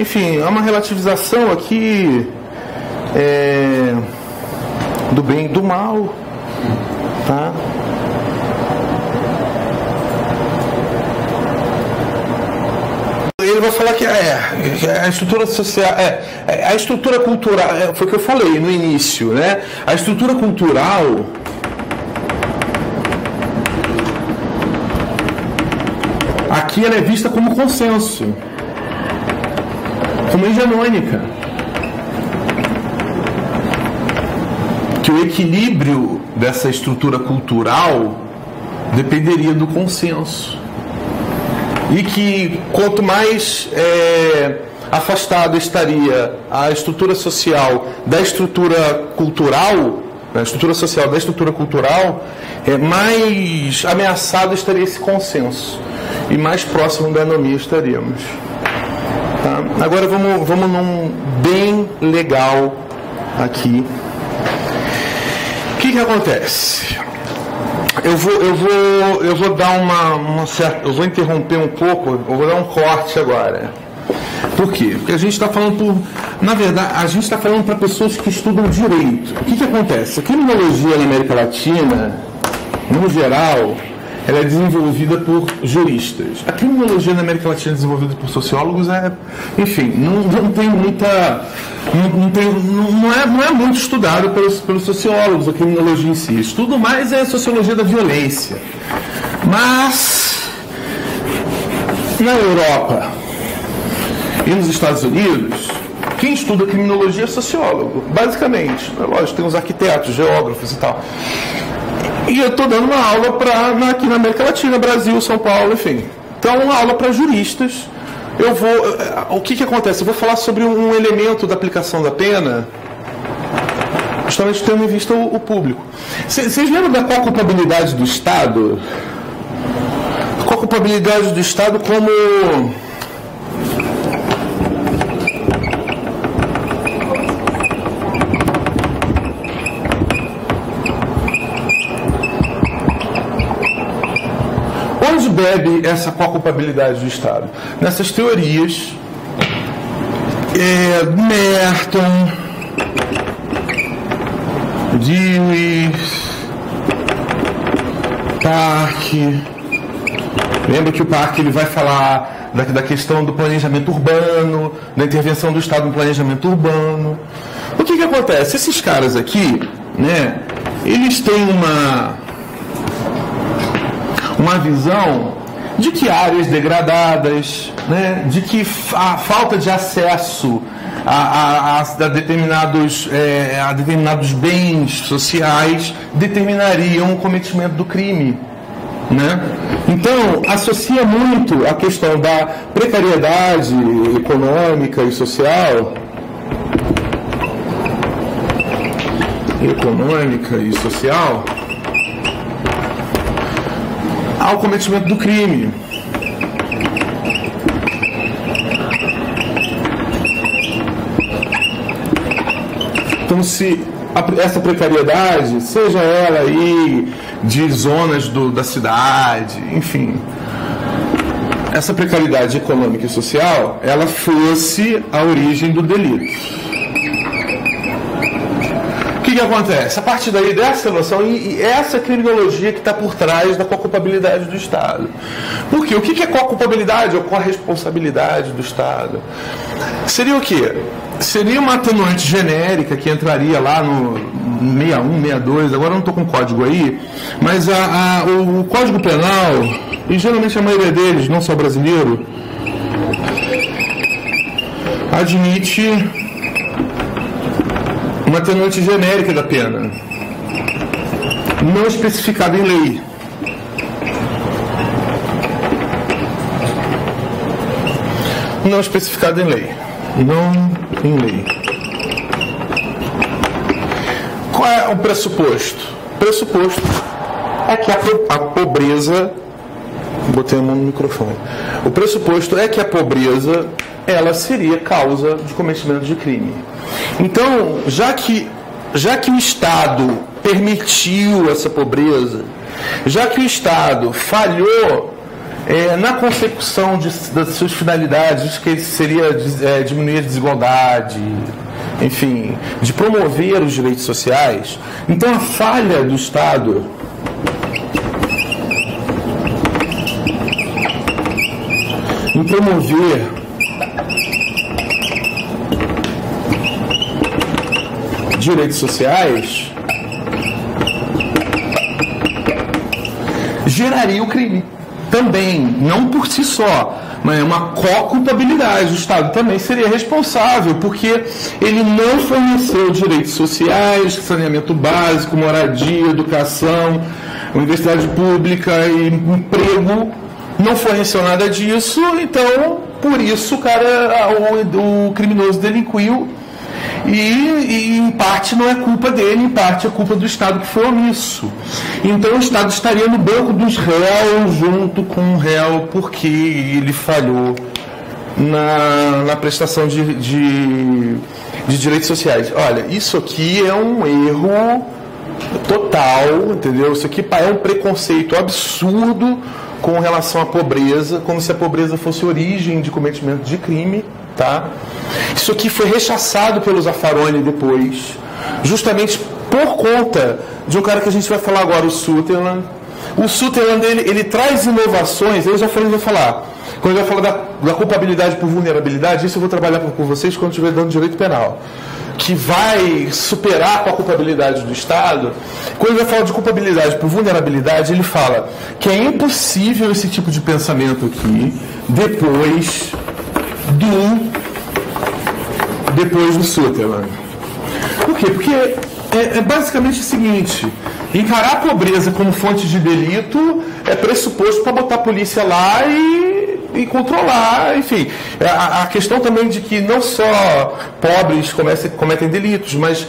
S1: Enfim, há uma relativização aqui do bem e do mal, tá? Ele vai falar que a estrutura social, a estrutura cultural, foi o que eu falei no início, né? A estrutura cultural aqui ela é vista como consenso, como hegemônica, que o equilíbrio dessa estrutura cultural dependeria do consenso. E que quanto mais afastada estaria a estrutura social da estrutura cultural, a estrutura social da estrutura cultural, mais ameaçado estaria esse consenso e mais próximo da anomia estaríamos. Tá? Agora vamos num bem legal aqui. O que acontece? Eu vou dar uma certa. Eu vou interromper um pouco, eu vou dar um corte agora. Por quê? Porque a gente está falando na verdade, a gente está falando para pessoas que estudam direito. O que acontece? A criminologia na América Latina, no geral, ela é desenvolvida por juristas. A criminologia na América Latina é desenvolvida por sociólogos, enfim, não tem muita. Não é muito estudado pelos sociólogos, a criminologia em si. Estudo mais é a sociologia da violência. Mas na Europa e nos Estados Unidos, quem estuda criminologia é sociólogo, basicamente. Lógico, tem os arquitetos, geógrafos e tal. E eu estou dando uma aula aqui na América Latina, Brasil, São Paulo, enfim. Então, uma aula para juristas. O que acontece? Eu vou falar sobre um elemento da aplicação da pena, justamente tendo em vista o público. Vocês lembram da co-culpabilidade do Estado? Co-culpabilidade do Estado como... Onde bebe essa co-culpabilidade do Estado? Nessas teorias, Merton, Dewey, Park. Lembra que o Park ele vai falar da questão do planejamento urbano, da intervenção do Estado no planejamento urbano. O que acontece? Esses caras aqui, né, eles têm uma visão de que áreas degradadas, né, de que a falta de acesso a determinados bens sociais determinariam o cometimento do crime, né? Então, associa muito a questão da precariedade econômica e social ao cometimento do crime. Então, se essa precariedade, seja ela aí de zonas da cidade, enfim, essa precariedade econômica e social, ela fosse a origem do delito. O que acontece? A partir daí, dessa noção, e essa criminologia que está por trás da co-culpabilidade do Estado. Por quê? O que é co-culpabilidade ou corresponsabilidade do Estado? Seria o quê? Seria uma atenuante genérica que entraria lá no 61, 62, agora eu não estou com o código aí, mas o Código Penal, e geralmente a maioria deles, não só brasileiro, admite uma atenuante genérica da pena, não especificada em lei. Não especificada em lei. Não em lei. Qual é o pressuposto? O pressuposto é que a pobreza... Botei a mão no microfone. O pressuposto é que a pobreza, ela seria causa de cometimento de crime. Então, já que o Estado permitiu essa pobreza, já que o Estado falhou na consecução das suas finalidades, que seria diminuir a desigualdade, enfim, de promover os direitos sociais, então a falha do Estado em promover direitos sociais geraria o crime também, não por si só, mas é uma co-culpabilidade. O Estado também seria responsável, porque ele não forneceu direitos sociais, saneamento básico, moradia, educação, universidade pública e emprego. Não forneceu nada disso, então, por isso, o criminoso delinquiu e, em parte, não é culpa dele, em parte é culpa do Estado que foi omisso. Então, o Estado estaria no banco dos réus, junto com o réu, porque ele falhou na prestação de direitos sociais. Olha, isso aqui é um erro total, entendeu? Isso aqui é um preconceito absurdo com relação à pobreza, como se a pobreza fosse origem de cometimento de crime, tá? Isso aqui foi rechaçado pelo Zaffaroni depois, justamente por conta de um cara que a gente vai falar agora, o Sutherland. O Sutherland, ele traz inovações, eu já falei, vou falar. Quando eu vai falar da culpabilidade por vulnerabilidade, isso eu vou trabalhar com vocês quando estiver dando direito penal, que vai superar com a culpabilidade do Estado. Quando ele vai falar de culpabilidade por vulnerabilidade, ele fala que é impossível esse tipo de pensamento aqui depois do Sutherland. Por quê? Porque é basicamente o seguinte: encarar a pobreza como fonte de delito é pressuposto para botar a polícia lá e controlar, enfim. A questão também de que não só pobres cometem delitos, mas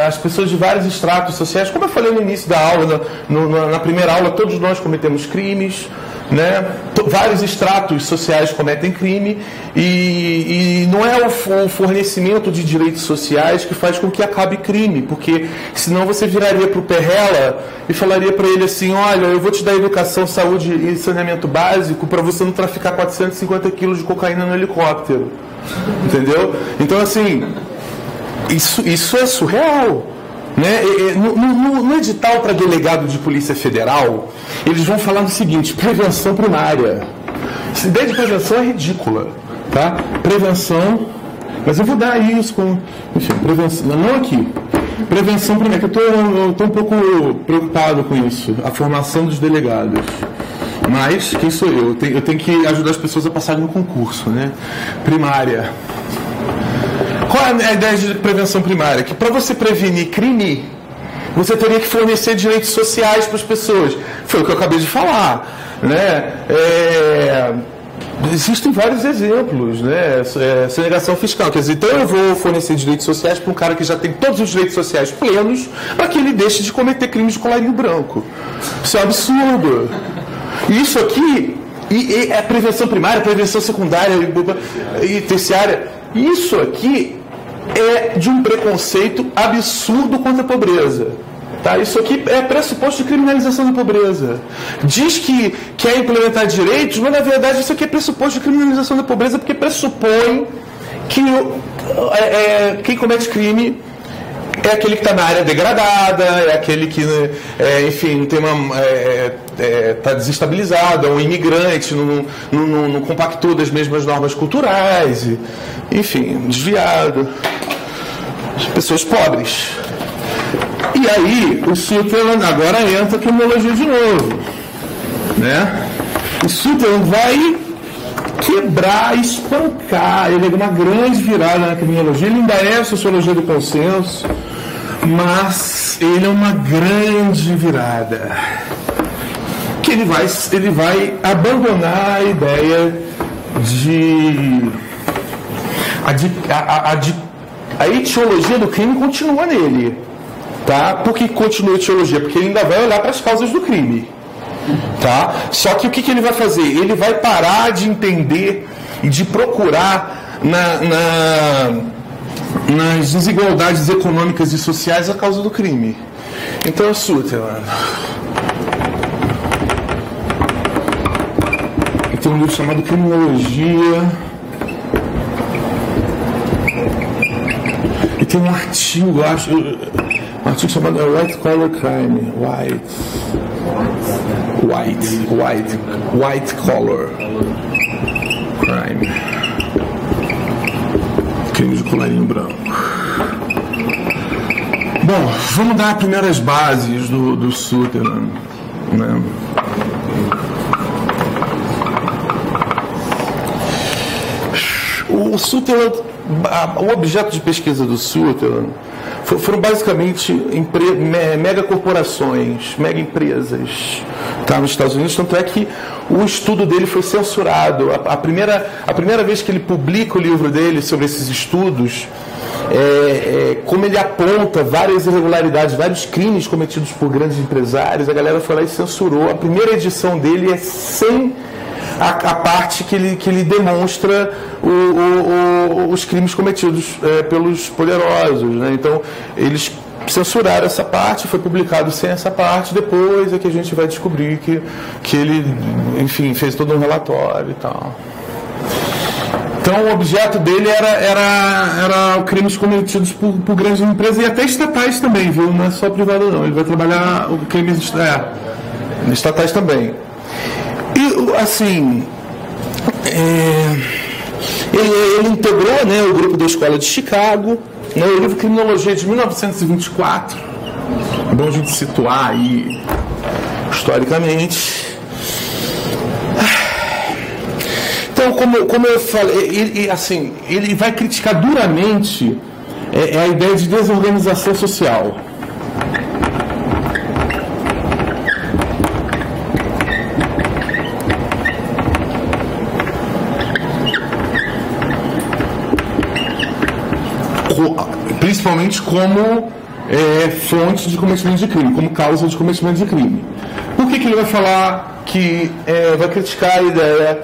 S1: as pessoas de vários estratos sociais, como eu falei no início da aula, na primeira aula, todos nós cometemos crimes, né? Vários estratos sociais cometem crime e não é o fornecimento de direitos sociais que faz com que acabe crime, porque senão você viraria para o Perrella e falaria para ele assim: olha, eu vou te dar educação, saúde e saneamento básico para você não traficar 450 quilos de cocaína no helicóptero, entendeu? Então, assim, isso é surreal, né? No edital para delegado de Polícia Federal, eles vão falar do seguinte: prevenção primária. Essa ideia de prevenção é ridícula, tá? Prevenção, mas eu vou dar isso com... Enfim, prevenção, não aqui. Prevenção primária, que eu estou um pouco preocupado com isso, a formação dos delegados. Mas, quem sou eu? Eu tenho que ajudar as pessoas a passarem no concurso, né? Primária. Qual é a ideia de prevenção primária? Que para você prevenir crime, você teria que fornecer direitos sociais para as pessoas. Foi o que eu acabei de falar, né? Existem vários exemplos, né? Sonegação fiscal. Quer dizer, então eu vou fornecer direitos sociais para um cara que já tem todos os direitos sociais plenos, para que ele deixe de cometer crimes de colarinho branco. Isso é um absurdo. Isso aqui é prevenção primária, prevenção secundária e terciária. Isso aqui é de um preconceito absurdo contra a pobreza. Tá? Isso aqui é pressuposto de criminalização da pobreza. Diz que quer implementar direitos, mas na verdade isso aqui é pressuposto de criminalização da pobreza, porque pressupõe que quem comete crime é aquele que está na área degradada, é aquele que, enfim, está desestabilizado, é um imigrante, não compactou das mesmas normas culturais, enfim, desviado. Pessoas pobres. E aí, o Sutherland agora entra a criminologia de novo, né? O Sutherland vai quebrar, espancar. Ele é uma grande virada na criminologia. Ele ainda é a sociologia do consenso, mas ele é uma grande virada. Que ele vai abandonar a ideia a etiologia do crime continua nele. Tá? Por que continua a etiologia? Porque ele ainda vai olhar para as causas do crime. Tá? Só que o que ele vai fazer? Ele vai parar de entender e de procurar nas desigualdades econômicas e sociais a causa do crime. Então é Sutherland. Tem um livro chamado Criminologia. E tem um artigo, eu acho. Um artigo chamado White Collar Crime. White Collar Crime. Crime de colarinho branco. Bom, vamos dar as primeiras bases do Sutherland, né? O Sutherland, o objeto de pesquisa do Sutherland foram basicamente megacorporações, mega empresas, tá, nos Estados Unidos. Tanto é que o estudo dele foi censurado. A primeira vez que ele publica o livro dele sobre esses estudos, como ele aponta várias irregularidades, vários crimes cometidos por grandes empresários, a galera foi lá e censurou. A primeira edição dele é sem a parte que ele demonstra os crimes cometidos pelos poderosos, né? Então, eles censuraram essa parte, foi publicado sem essa parte. Depois é que a gente vai descobrir que ele, enfim, fez todo um relatório e tal. Então, o objeto dele era crimes cometidos por grandes empresas e até estatais também, viu? Não é só privado, não. Ele vai trabalhar crimes estatais também. E, assim, ele integrou, né, o grupo da Escola de Chicago, né, o livro Criminologia de 1924. É bom a gente situar aí historicamente. Então, como eu falei, ele vai criticar duramente a ideia de desorganização social. Principalmente como fonte de cometimento de crime, como causa de cometimento de crime. Por que ele vai falar que vai criticar a ideia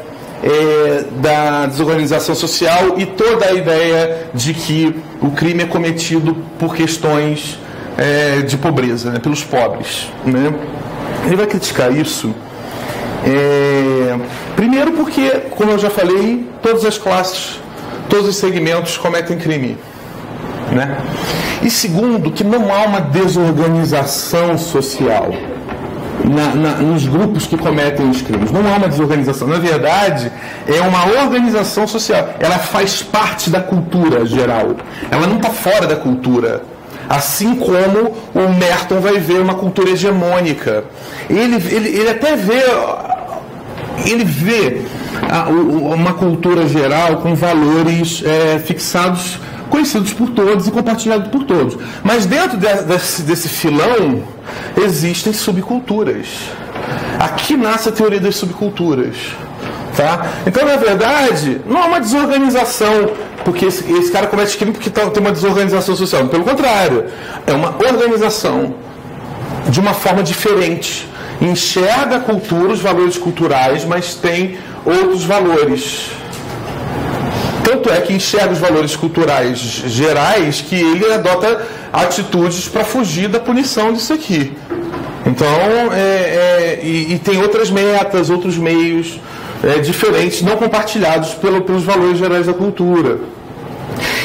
S1: da desorganização social e toda a ideia de que o crime é cometido por questões de pobreza, né, pelos pobres, né? Ele vai criticar isso primeiro porque, como eu já falei, todas as classes, todos os segmentos cometem crime, né? E segundo, que não há uma desorganização social nos grupos que cometem os crimes. Não há uma desorganização. Na verdade, é uma organização social. Ela faz parte da cultura geral. Ela não está fora da cultura. Assim como o Merton vai ver uma cultura hegemônica. Ele até vê... Ele vê uma cultura geral com valores fixados, conhecidos por todos e compartilhados por todos. Mas dentro desse filão existem subculturas. Aqui nasce a teoria das subculturas. Tá? Então, na verdade, não há uma desorganização, porque esse cara comete crime porque tem uma desorganização social. Pelo contrário, é uma organização de uma forma diferente. Enxerga a cultura, os valores culturais, mas tem outros valores. Tanto é que enxerga os valores culturais gerais que ele adota atitudes para fugir da punição disso aqui. Então, e tem outras metas, outros meios diferentes, não compartilhados pelos valores gerais da cultura.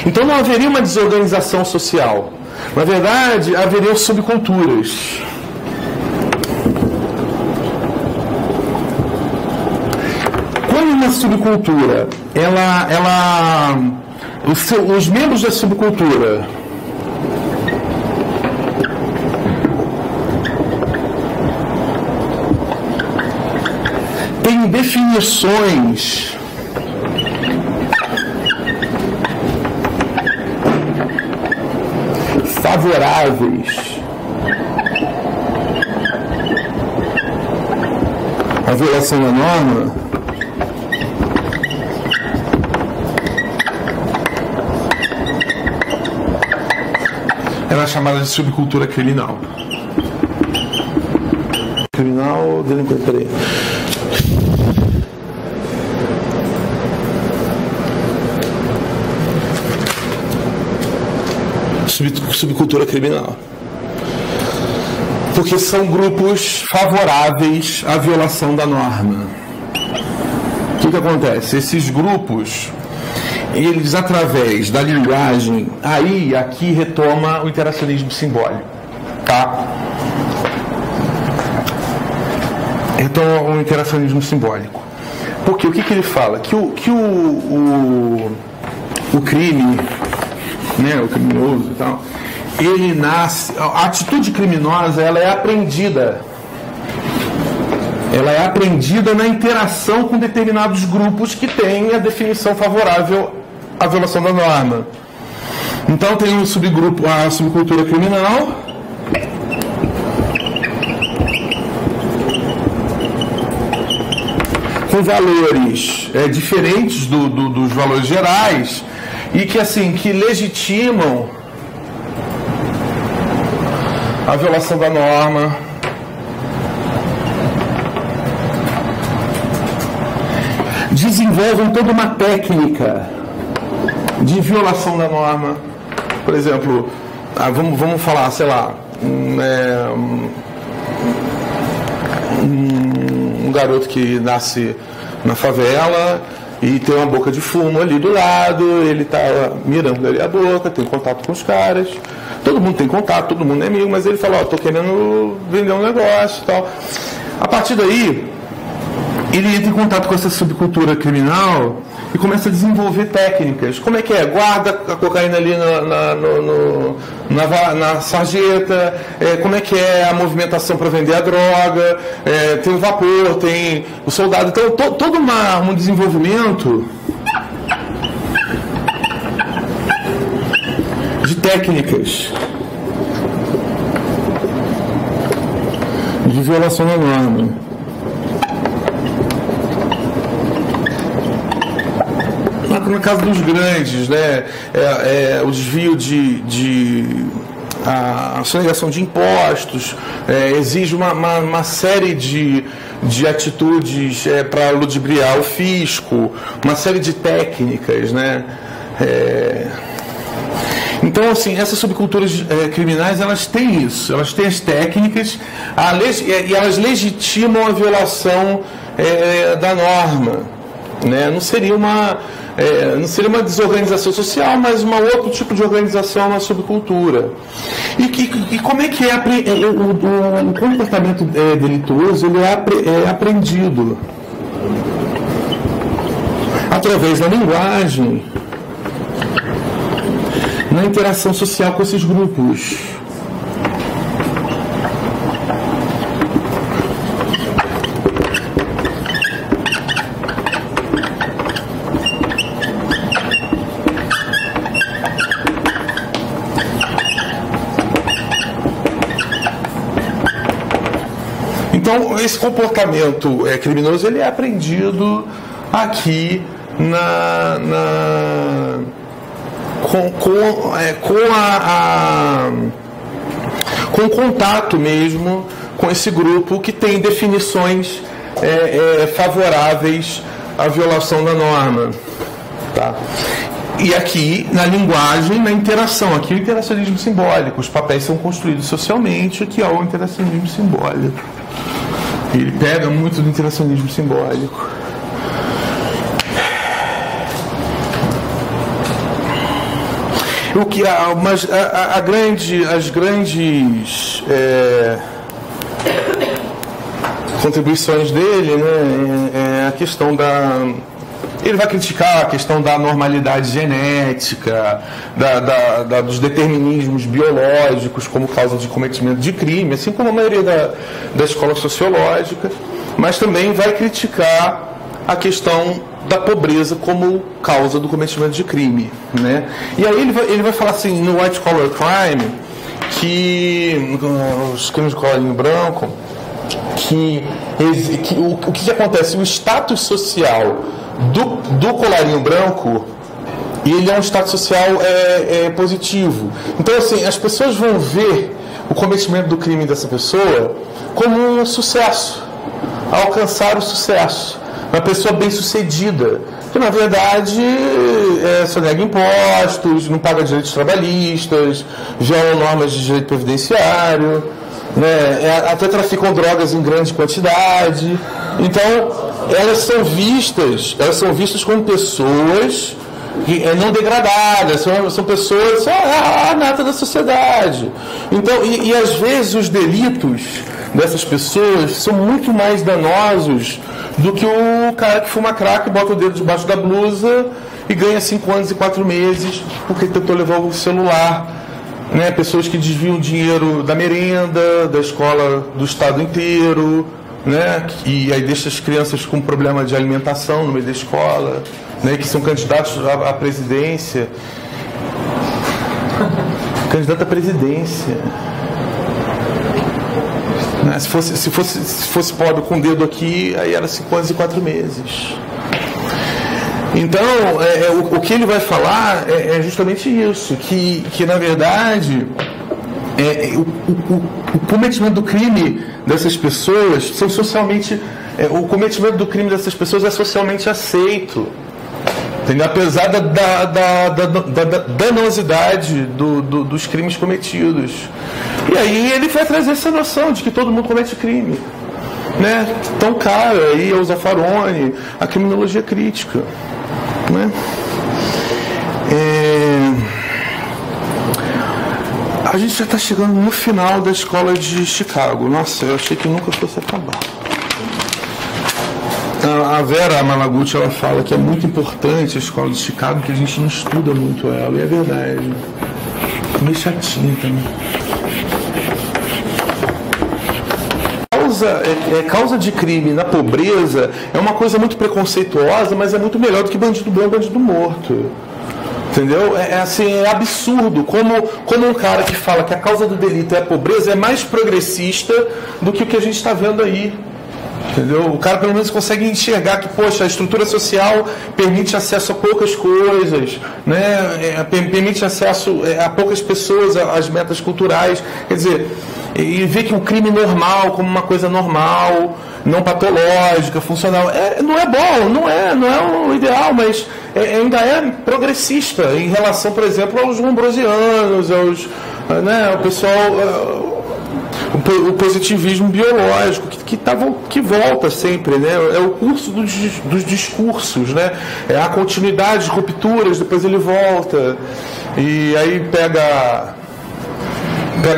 S1: Então não haveria uma desorganização social. Na verdade, haveriam subculturas. Uma subcultura, os membros da subcultura têm definições favoráveis à violação da norma, ela é chamada de subcultura criminal. Criminal, delinquente, peraí. Subcultura criminal. Porque são grupos favoráveis à violação da norma. O que acontece? Esses grupos, eles, através da linguagem, aqui retoma o interacionismo simbólico, tá? Retoma o interacionismo simbólico. Porque o que ele fala? Que o crime, né, o criminoso e tal, ele nasce, a atitude criminosa, ela é aprendida na interação com determinados grupos que têm a definição favorável à violação da norma. Então tem um subgrupo, a subcultura criminal, com valores diferentes dos valores gerais, e que legitimam a violação da norma, desenvolvem toda uma técnica de violação da norma. Por exemplo, vamos falar, sei lá, um garoto que nasce na favela e tem uma boca de fumo ali do lado, ele está mirando ali a boca, tem contato com os caras, todo mundo tem contato, todo mundo é amigo, mas ele fala, estou querendo vender um negócio e tal. A partir daí, ele entra em contato com essa subcultura criminal e começa a desenvolver técnicas. Como é que é? Guarda a cocaína ali na sarjeta, como é que é a movimentação para vender a droga, tem o vapor, tem o soldado. Então, todo um desenvolvimento de técnicas de violação da norma. No caso dos grandes, né, o desvio a sonegação de impostos, exige uma série de atitudes para ludibriar o fisco, uma série de técnicas, né? Então, assim, essas subculturas criminais, elas têm isso, elas têm as técnicas e elas legitimam a violação da norma, né? Não seria uma desorganização social, mas um outro tipo de organização, uma subcultura. E como é que o comportamento delituoso ele é aprendido? Através da linguagem, na interação social com esses grupos. Então, esse comportamento criminoso ele é aprendido aqui com contato mesmo com esse grupo que tem definições favoráveis à violação da norma, tá? E aqui, na linguagem, na interação, aqui o interacionismo simbólico, os papéis são construídos socialmente, aqui há o interacionismo simbólico. Ele pega muito do interacionismo simbólico. As grandes contribuições dele, né, é a questão ele vai criticar a questão da normalidade genética, dos determinismos biológicos como causa de cometimento de crime, assim como a maioria da escola sociológica, mas também vai criticar a questão da pobreza como causa do cometimento de crime, né? E aí ele vai falar assim, no White Collar Crime, que os crimes de colarinho branco, o que acontece? O status social do colarinho branco, ele é um status social positivo. Então, assim, as pessoas vão ver o cometimento do crime dessa pessoa como um sucesso, alcançar o sucesso, uma pessoa bem-sucedida, que na verdade só nega impostos, não paga direitos trabalhistas, viola normas de direito previdenciário, né, até traficam drogas em grande quantidade. Então, elas são vistas como pessoas não degradadas, são pessoas a nata da sociedade. Então, e às vezes os delitos dessas pessoas são muito mais danosos do que o cara que fuma crack, bota o dedo debaixo da blusa e ganha 5 anos e 4 meses porque tentou levar o celular. Né? Pessoas que desviam dinheiro da merenda, da escola do estado inteiro, né? E aí deixa as crianças com problema de alimentação no meio da escola, né? Que são candidatos à presidência. Candidato à presidência. Né? Se fosse pobre com o dedo aqui, aí era 5 anos e 4 meses. Então, o que ele vai falar é justamente isso, que na verdade o cometimento do crime dessas pessoas são socialmente, o cometimento do crime dessas pessoas é socialmente aceito, entendeu? Apesar da danosidade dos crimes cometidos. E aí ele vai trazer essa noção de que todo mundo comete crime, né? Tão caro aí é o Zaffaroni, a criminologia crítica, né? A gente já está chegando no final da escola de Chicago. Nossa, eu achei que nunca fosse acabar. A Vera Malaguti, ela fala que é muito importante a escola de Chicago, que a gente não estuda muito ela, e é verdade. Meio chatinha também. Causa de crime na pobreza é uma coisa muito preconceituosa, mas é muito melhor do que bandido bom e bandido morto. Entendeu? É absurdo como um cara que fala que a causa do delito é a pobreza é mais progressista do que o que a gente está vendo aí. Entendeu? O cara pelo menos consegue enxergar que, poxa, a estrutura social permite acesso a poucas coisas, né? Permite acesso a poucas pessoas às metas culturais. Quer dizer, e ver que o crime normal como uma coisa normal, não patológica, funcional, não é bom, não é o ideal, mas ainda é progressista em relação, por exemplo, aos lombrosianos, né, o pessoal, o positivismo biológico que volta sempre, né? É o curso dos discursos, né? É a continuidade de rupturas, depois ele volta e aí pega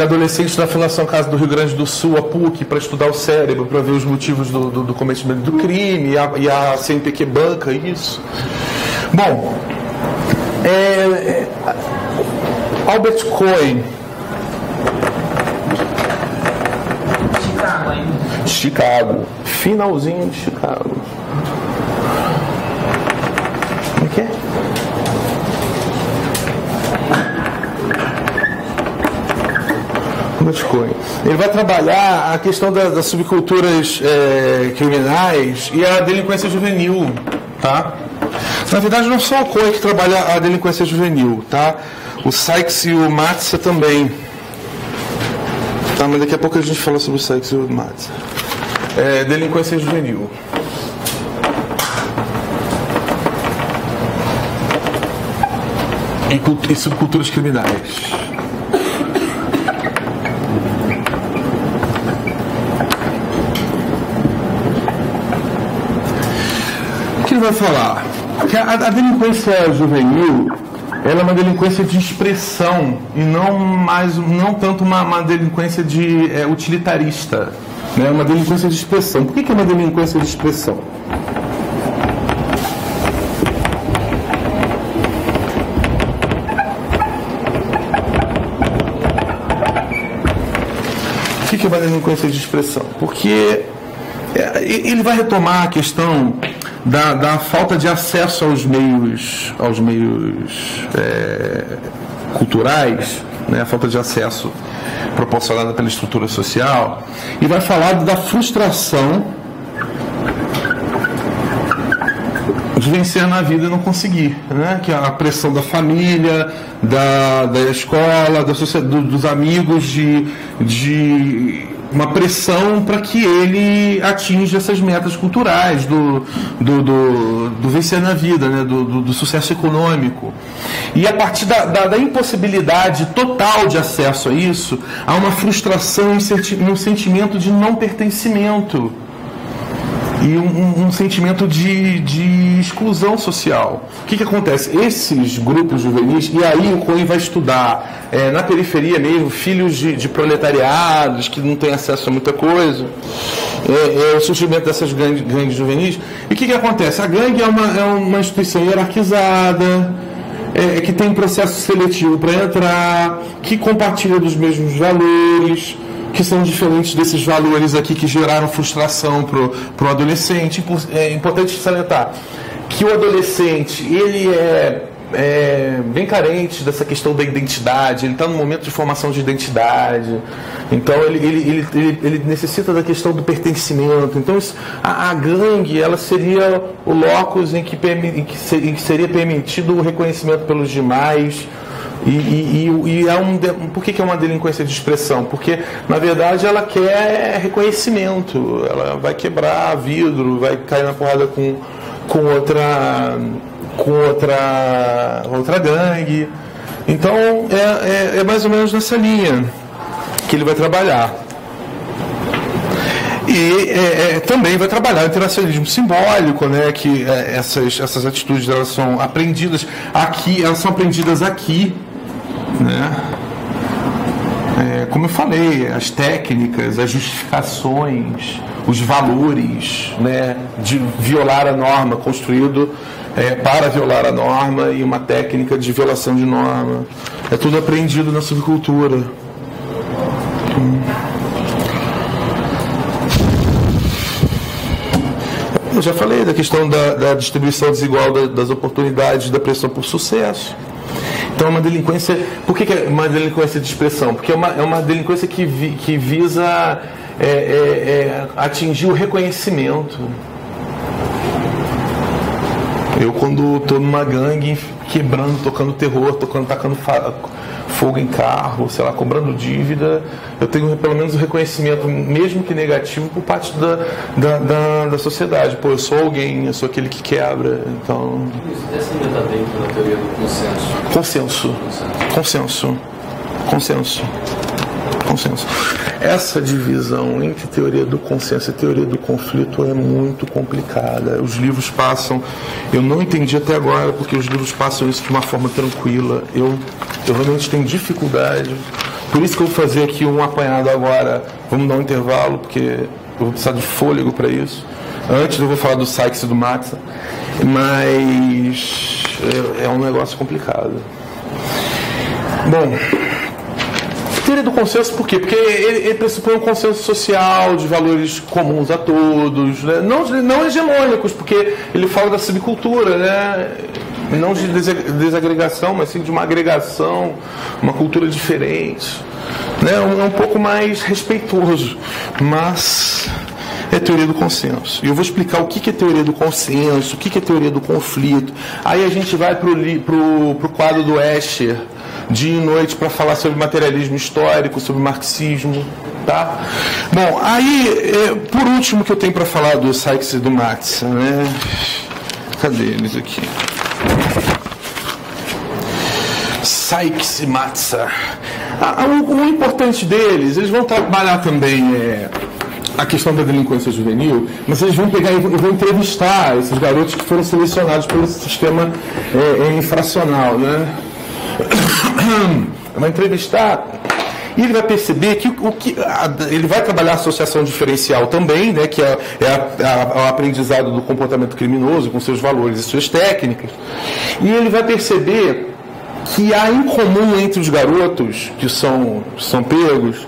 S1: adolescentes da Fundação Casa do Rio Grande do Sul, a PUC, para estudar o cérebro, para ver os motivos do cometimento do crime, e a CNPq banca isso. Bom, Albert Cohen. Chicago. Finalzinho de Chicago. Como é que é? Ele vai trabalhar a questão das subculturas criminais e a delinquência juvenil, tá? Na verdade, não só o Cohen que trabalha a delinquência juvenil, tá? O Sykes e o Matza também. Tá, mas daqui a pouco a gente fala sobre o Sykes e o Matza. Delinquência juvenil. E subculturas criminais. Ele vai falar que a delinquência juvenil, ela é uma delinquência de expressão e não tanto uma delinquência de utilitarista, né? É uma delinquência de expressão. Por que é uma delinquência de expressão? Por que é uma delinquência de expressão? Porque ele vai retomar a questão da falta de acesso aos meios culturais, né, a falta de acesso proporcionada pela estrutura social, e vai falar da frustração de vencer na vida e não conseguir, né? Que é a pressão da família, da escola, da sociedade, dos amigos, de uma pressão para que ele atinja essas metas culturais do vencer na vida, né? do sucesso econômico. E a partir da impossibilidade total de acesso a isso, há uma frustração e um sentimento de não pertencimento. E um sentimento de exclusão social. O que acontece? Esses grupos juvenis, e aí o Cohen vai estudar na periferia mesmo, filhos de proletariados que não têm acesso a muita coisa, o surgimento dessas gangues juvenis. E o que acontece? A gangue é uma instituição hierarquizada, que tem processo seletivo para entrar, que compartilha dos mesmos valores, que são diferentes desses valores aqui que geraram frustração para o adolescente. É importante salientar que o adolescente, ele é bem carente dessa questão da identidade, ele está no momento de formação de identidade, então ele necessita da questão do pertencimento. Então a gangue, ela seria o locus em que seria permitido o reconhecimento pelos demais. Por que é uma delinquência de expressão? Porque, na verdade, ela quer reconhecimento. Ela vai quebrar vidro, vai cair na porrada com outra gangue. Então, é mais ou menos nessa linha que ele vai trabalhar. E também vai trabalhar o internacionalismo simbólico, né, que essas atitudes, elas são aprendidas aqui, né? Como eu falei, as técnicas, as justificações, os valores, né, de violar a norma, construído para violar a norma, e uma técnica de violação de norma. É tudo aprendido na subcultura. Eu já falei da questão da distribuição desigual das oportunidades, da pressão por sucesso. Então é uma delinquência. Por que é uma delinquência de expressão? Porque é uma delinquência que visa atingir o reconhecimento. Eu, quando estou numa gangue, quebrando, tocando terror, tacando fogo em carro, sei lá, cobrando dívida, eu tenho pelo menos o reconhecimento, mesmo que negativo, por parte da sociedade. Pô, eu sou alguém, eu sou aquele que quebra. Então,
S4: isso ainda está dentro da teoria do
S1: consenso. Essa divisão entre teoria do consenso e teoria do conflito é muito complicada. Os livros passam, eu não entendi até agora porque os livros passam isso de uma forma tranquila. Eu realmente tenho dificuldade. Por isso que eu vou fazer aqui um apanhado agora. Vamos dar um intervalo, porque eu vou precisar de fôlego para isso. Antes eu vou falar do Sykes e do Matza, mas é um negócio complicado. Bom, teoria do consenso, por quê? Porque ele pressupõe um consenso social de valores comuns a todos, né? Não hegemônicos, porque ele fala da subcultura, né? Não de desagregação, mas sim de uma agregação, uma cultura diferente, né? Um pouco mais respeitoso, mas é teoria do consenso. E eu vou explicar o que é teoria do consenso, o que é teoria do conflito. Aí a gente vai para o quadro do Escher, Dia e Noite, para falar sobre materialismo histórico, sobre marxismo, tá? Bom, aí, por último, que eu tenho para falar do Sykes e do Matza, né? Cadê eles aqui? Sykes e Matza. O importante deles, eles vão trabalhar também a questão da delinquência juvenil, mas eles vão pegar e vão entrevistar esses garotos que foram selecionados pelo sistema infracional, né? Vai entrevistar e ele vai perceber que ele vai trabalhar a associação diferencial também, né, que é o aprendizado do comportamento criminoso com seus valores e suas técnicas, e ele vai perceber que há em comum entre os garotos que são pegos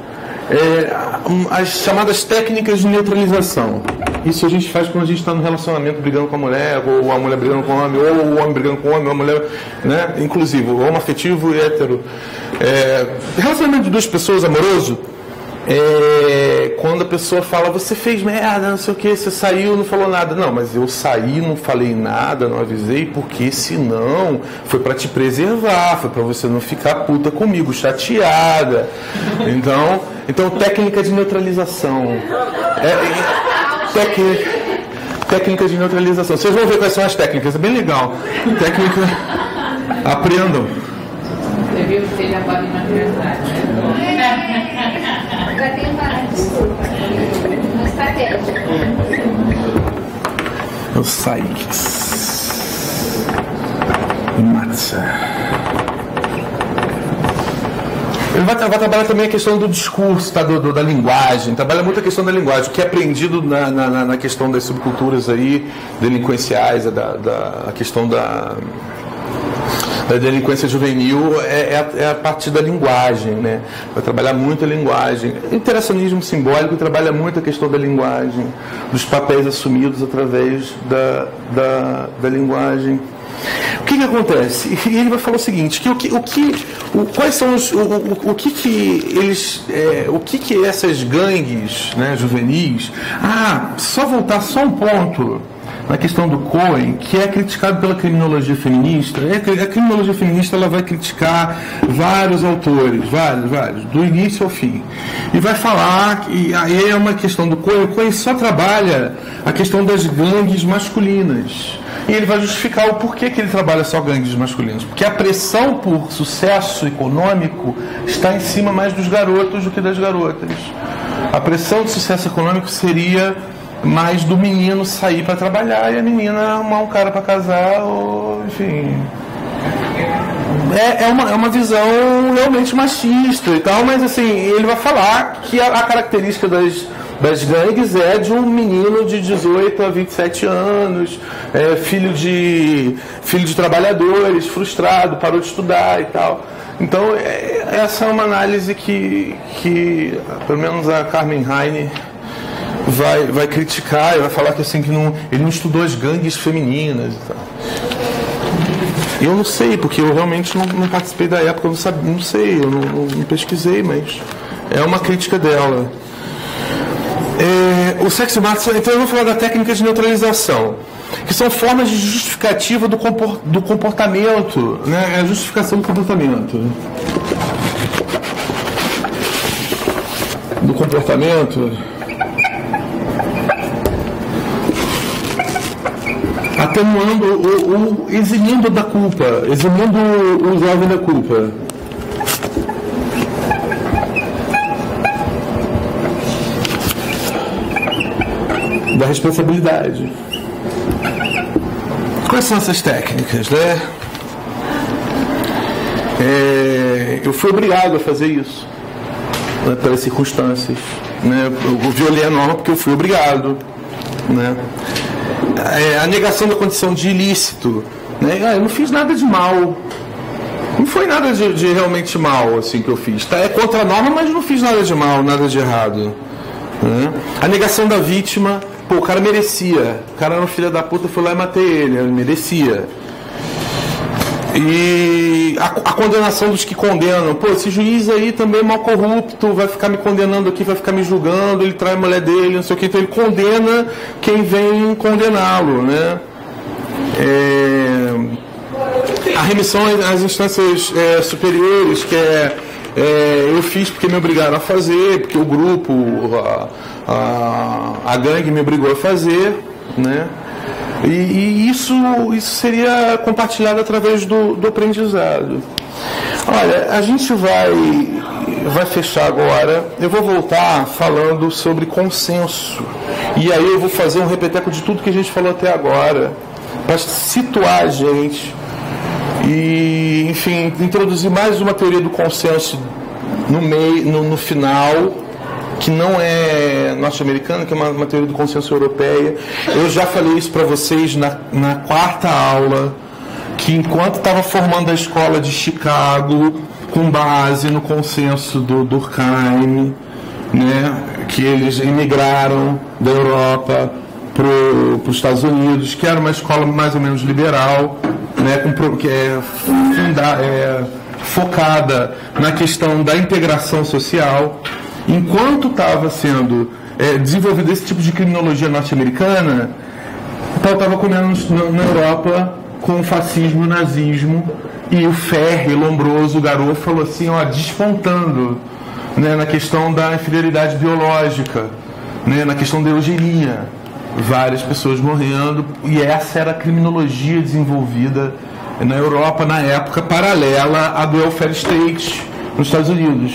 S1: as chamadas técnicas de neutralização. Isso a gente faz quando a gente está no relacionamento brigando com a mulher, ou a mulher brigando com o homem, ou o homem brigando com o homem, ou a mulher, né? Inclusive, homoafetivo e hétero. Relacionamento de duas pessoas amoroso, quando a pessoa fala, você fez merda, não sei o que, você saiu, não falou nada. Não, mas eu saí, não falei nada, não avisei, porque senão foi para te preservar, foi para você não ficar puta comigo, chateada. Então técnica de neutralização. Técnica de neutralização. Vocês vão ver quais são as técnicas, é bem legal. Técnica. Aprendam.
S2: Você viu que você já pode maternidade, né?
S3: Já tem uma estratégia.
S1: O Sykes. Matza. Ele vai trabalhar também a questão do discurso, tá? da linguagem, trabalha muito a questão da linguagem, o que é aprendido na questão das subculturas aí, delinquenciais, a questão da delinquência juvenil é a partir da linguagem, né? Vai trabalhar muito a linguagem. O interacionismo simbólico trabalha muito a questão da linguagem, dos papéis assumidos através da linguagem. O que acontece? E ele vai falar o seguinte, quais são o que essas gangues, né, juvenis. Só voltar só um ponto na questão do Cohen, que é criticado pela criminologia feminista. A criminologia feminista ela vai criticar vários autores, vários, do início ao fim. E vai falar, e aí é uma questão do Cohen. O Cohen só trabalha a questão das gangues masculinas. E ele vai justificar o porquê que ele trabalha só gangues masculinos. Porque a pressão por sucesso econômico está em cima mais dos garotos do que das garotas. A pressão de sucesso econômico seria mais do menino sair para trabalhar e a menina arrumar um cara para casar, ou enfim. É uma visão realmente machista e tal, mas assim, ele vai falar que a característica das gangues é de um menino de 18 a 27 anos, filho de trabalhadores, frustrado, parou de estudar e tal. Então, essa é uma análise que pelo menos a Carmen Heine vai criticar e vai falar que, assim, que ele não estudou as gangues femininas e tal. Eu não sei, porque eu realmente não participei da época, eu não sei, eu não pesquisei, mas é uma crítica dela. O sexo macho, então eu vou falar da técnica de neutralização, que são formas de justificativa do comportamento, né? É a justificação do comportamento. Atenuando ou eximindo da culpa, eximindo o jovem da culpa. Da responsabilidade. Quais são essas técnicas, né? Eu fui obrigado a fazer isso, né, pelas circunstâncias, né? Eu violei a norma porque eu fui obrigado, né? A negação da condição de ilícito, né? Eu não fiz nada de mal, não foi nada de realmente mal assim que eu fiz, tá? É contra a norma, mas não fiz nada de mal, nada de errado, né? A negação da vítima. Pô, o cara merecia. O cara era um filho da puta, foi lá e matei ele. Ele merecia. E a condenação dos que condenam. Pô, esse juiz aí também é mal corrupto, vai ficar me condenando aqui, vai ficar me julgando, ele trai a mulher dele, não sei o que. Então ele condena quem vem condená-lo, né? A remissão às instâncias superiores, que eu fiz porque me obrigaram a fazer, porque o grupo, a gangue me obrigou a fazer, né? E isso seria compartilhado através do aprendizado. Olha, a gente vai fechar agora. Eu vou voltar falando sobre consenso. E aí eu vou fazer um repeteco de tudo que a gente falou até agora, para situar a gente. E, enfim, introduzir mais uma teoria do consenso no final, que não é norte-americana, que é uma teoria do consenso europeia. Eu já falei isso para vocês na quarta aula, que enquanto estava formando a escola de Chicago, com base no consenso do Durkheim, né, que eles imigraram da Europa para os Estados Unidos, que era uma escola mais ou menos liberal, né, que é focada na questão da integração social. Enquanto estava sendo desenvolvido esse tipo de criminologia norte-americana, o pau estava comendo na Europa com o fascismo, o nazismo, e o Ferri, Lombroso, o Garofalo, assim, despontando, né, na questão da inferioridade biológica, né, na questão da eugenia. Várias pessoas morrendo, e essa era a criminologia desenvolvida na Europa na época, paralela à do welfare state nos Estados Unidos.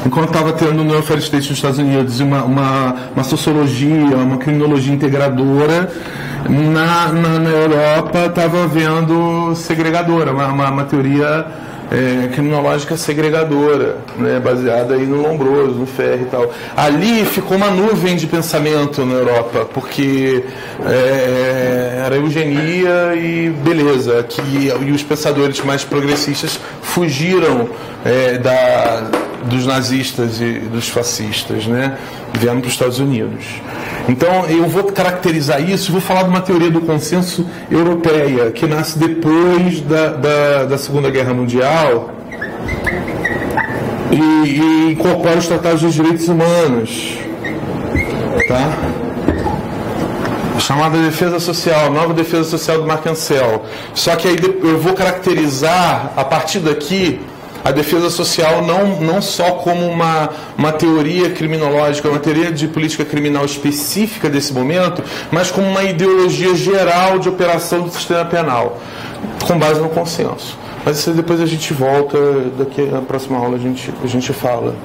S1: Enquanto estava tendo no welfare state nos Estados Unidos uma sociologia, uma criminologia integradora, na Europa estava havendo segregadora, uma teoria criminológica segregadora, né, baseada aí no Lombroso, no Ferri e tal. Ali ficou uma nuvem de pensamento na Europa, porque era eugenia e beleza, e os pensadores mais progressistas fugiram dos nazistas e dos fascistas, né, vieram para os Estados Unidos. Então eu vou caracterizar isso, vou falar de uma teoria do consenso europeia, que nasce depois da Segunda Guerra Mundial e incorpora os tratados dos direitos humanos, tá? Chamada defesa social, nova defesa social do Mark Ancel. Só que aí eu vou caracterizar, a partir daqui, a defesa social não só como uma teoria criminológica, uma teoria de política criminal específica desse momento, mas como uma ideologia geral de operação do sistema penal, com base no consenso. Mas isso depois a gente volta, daqui a próxima aula a gente fala.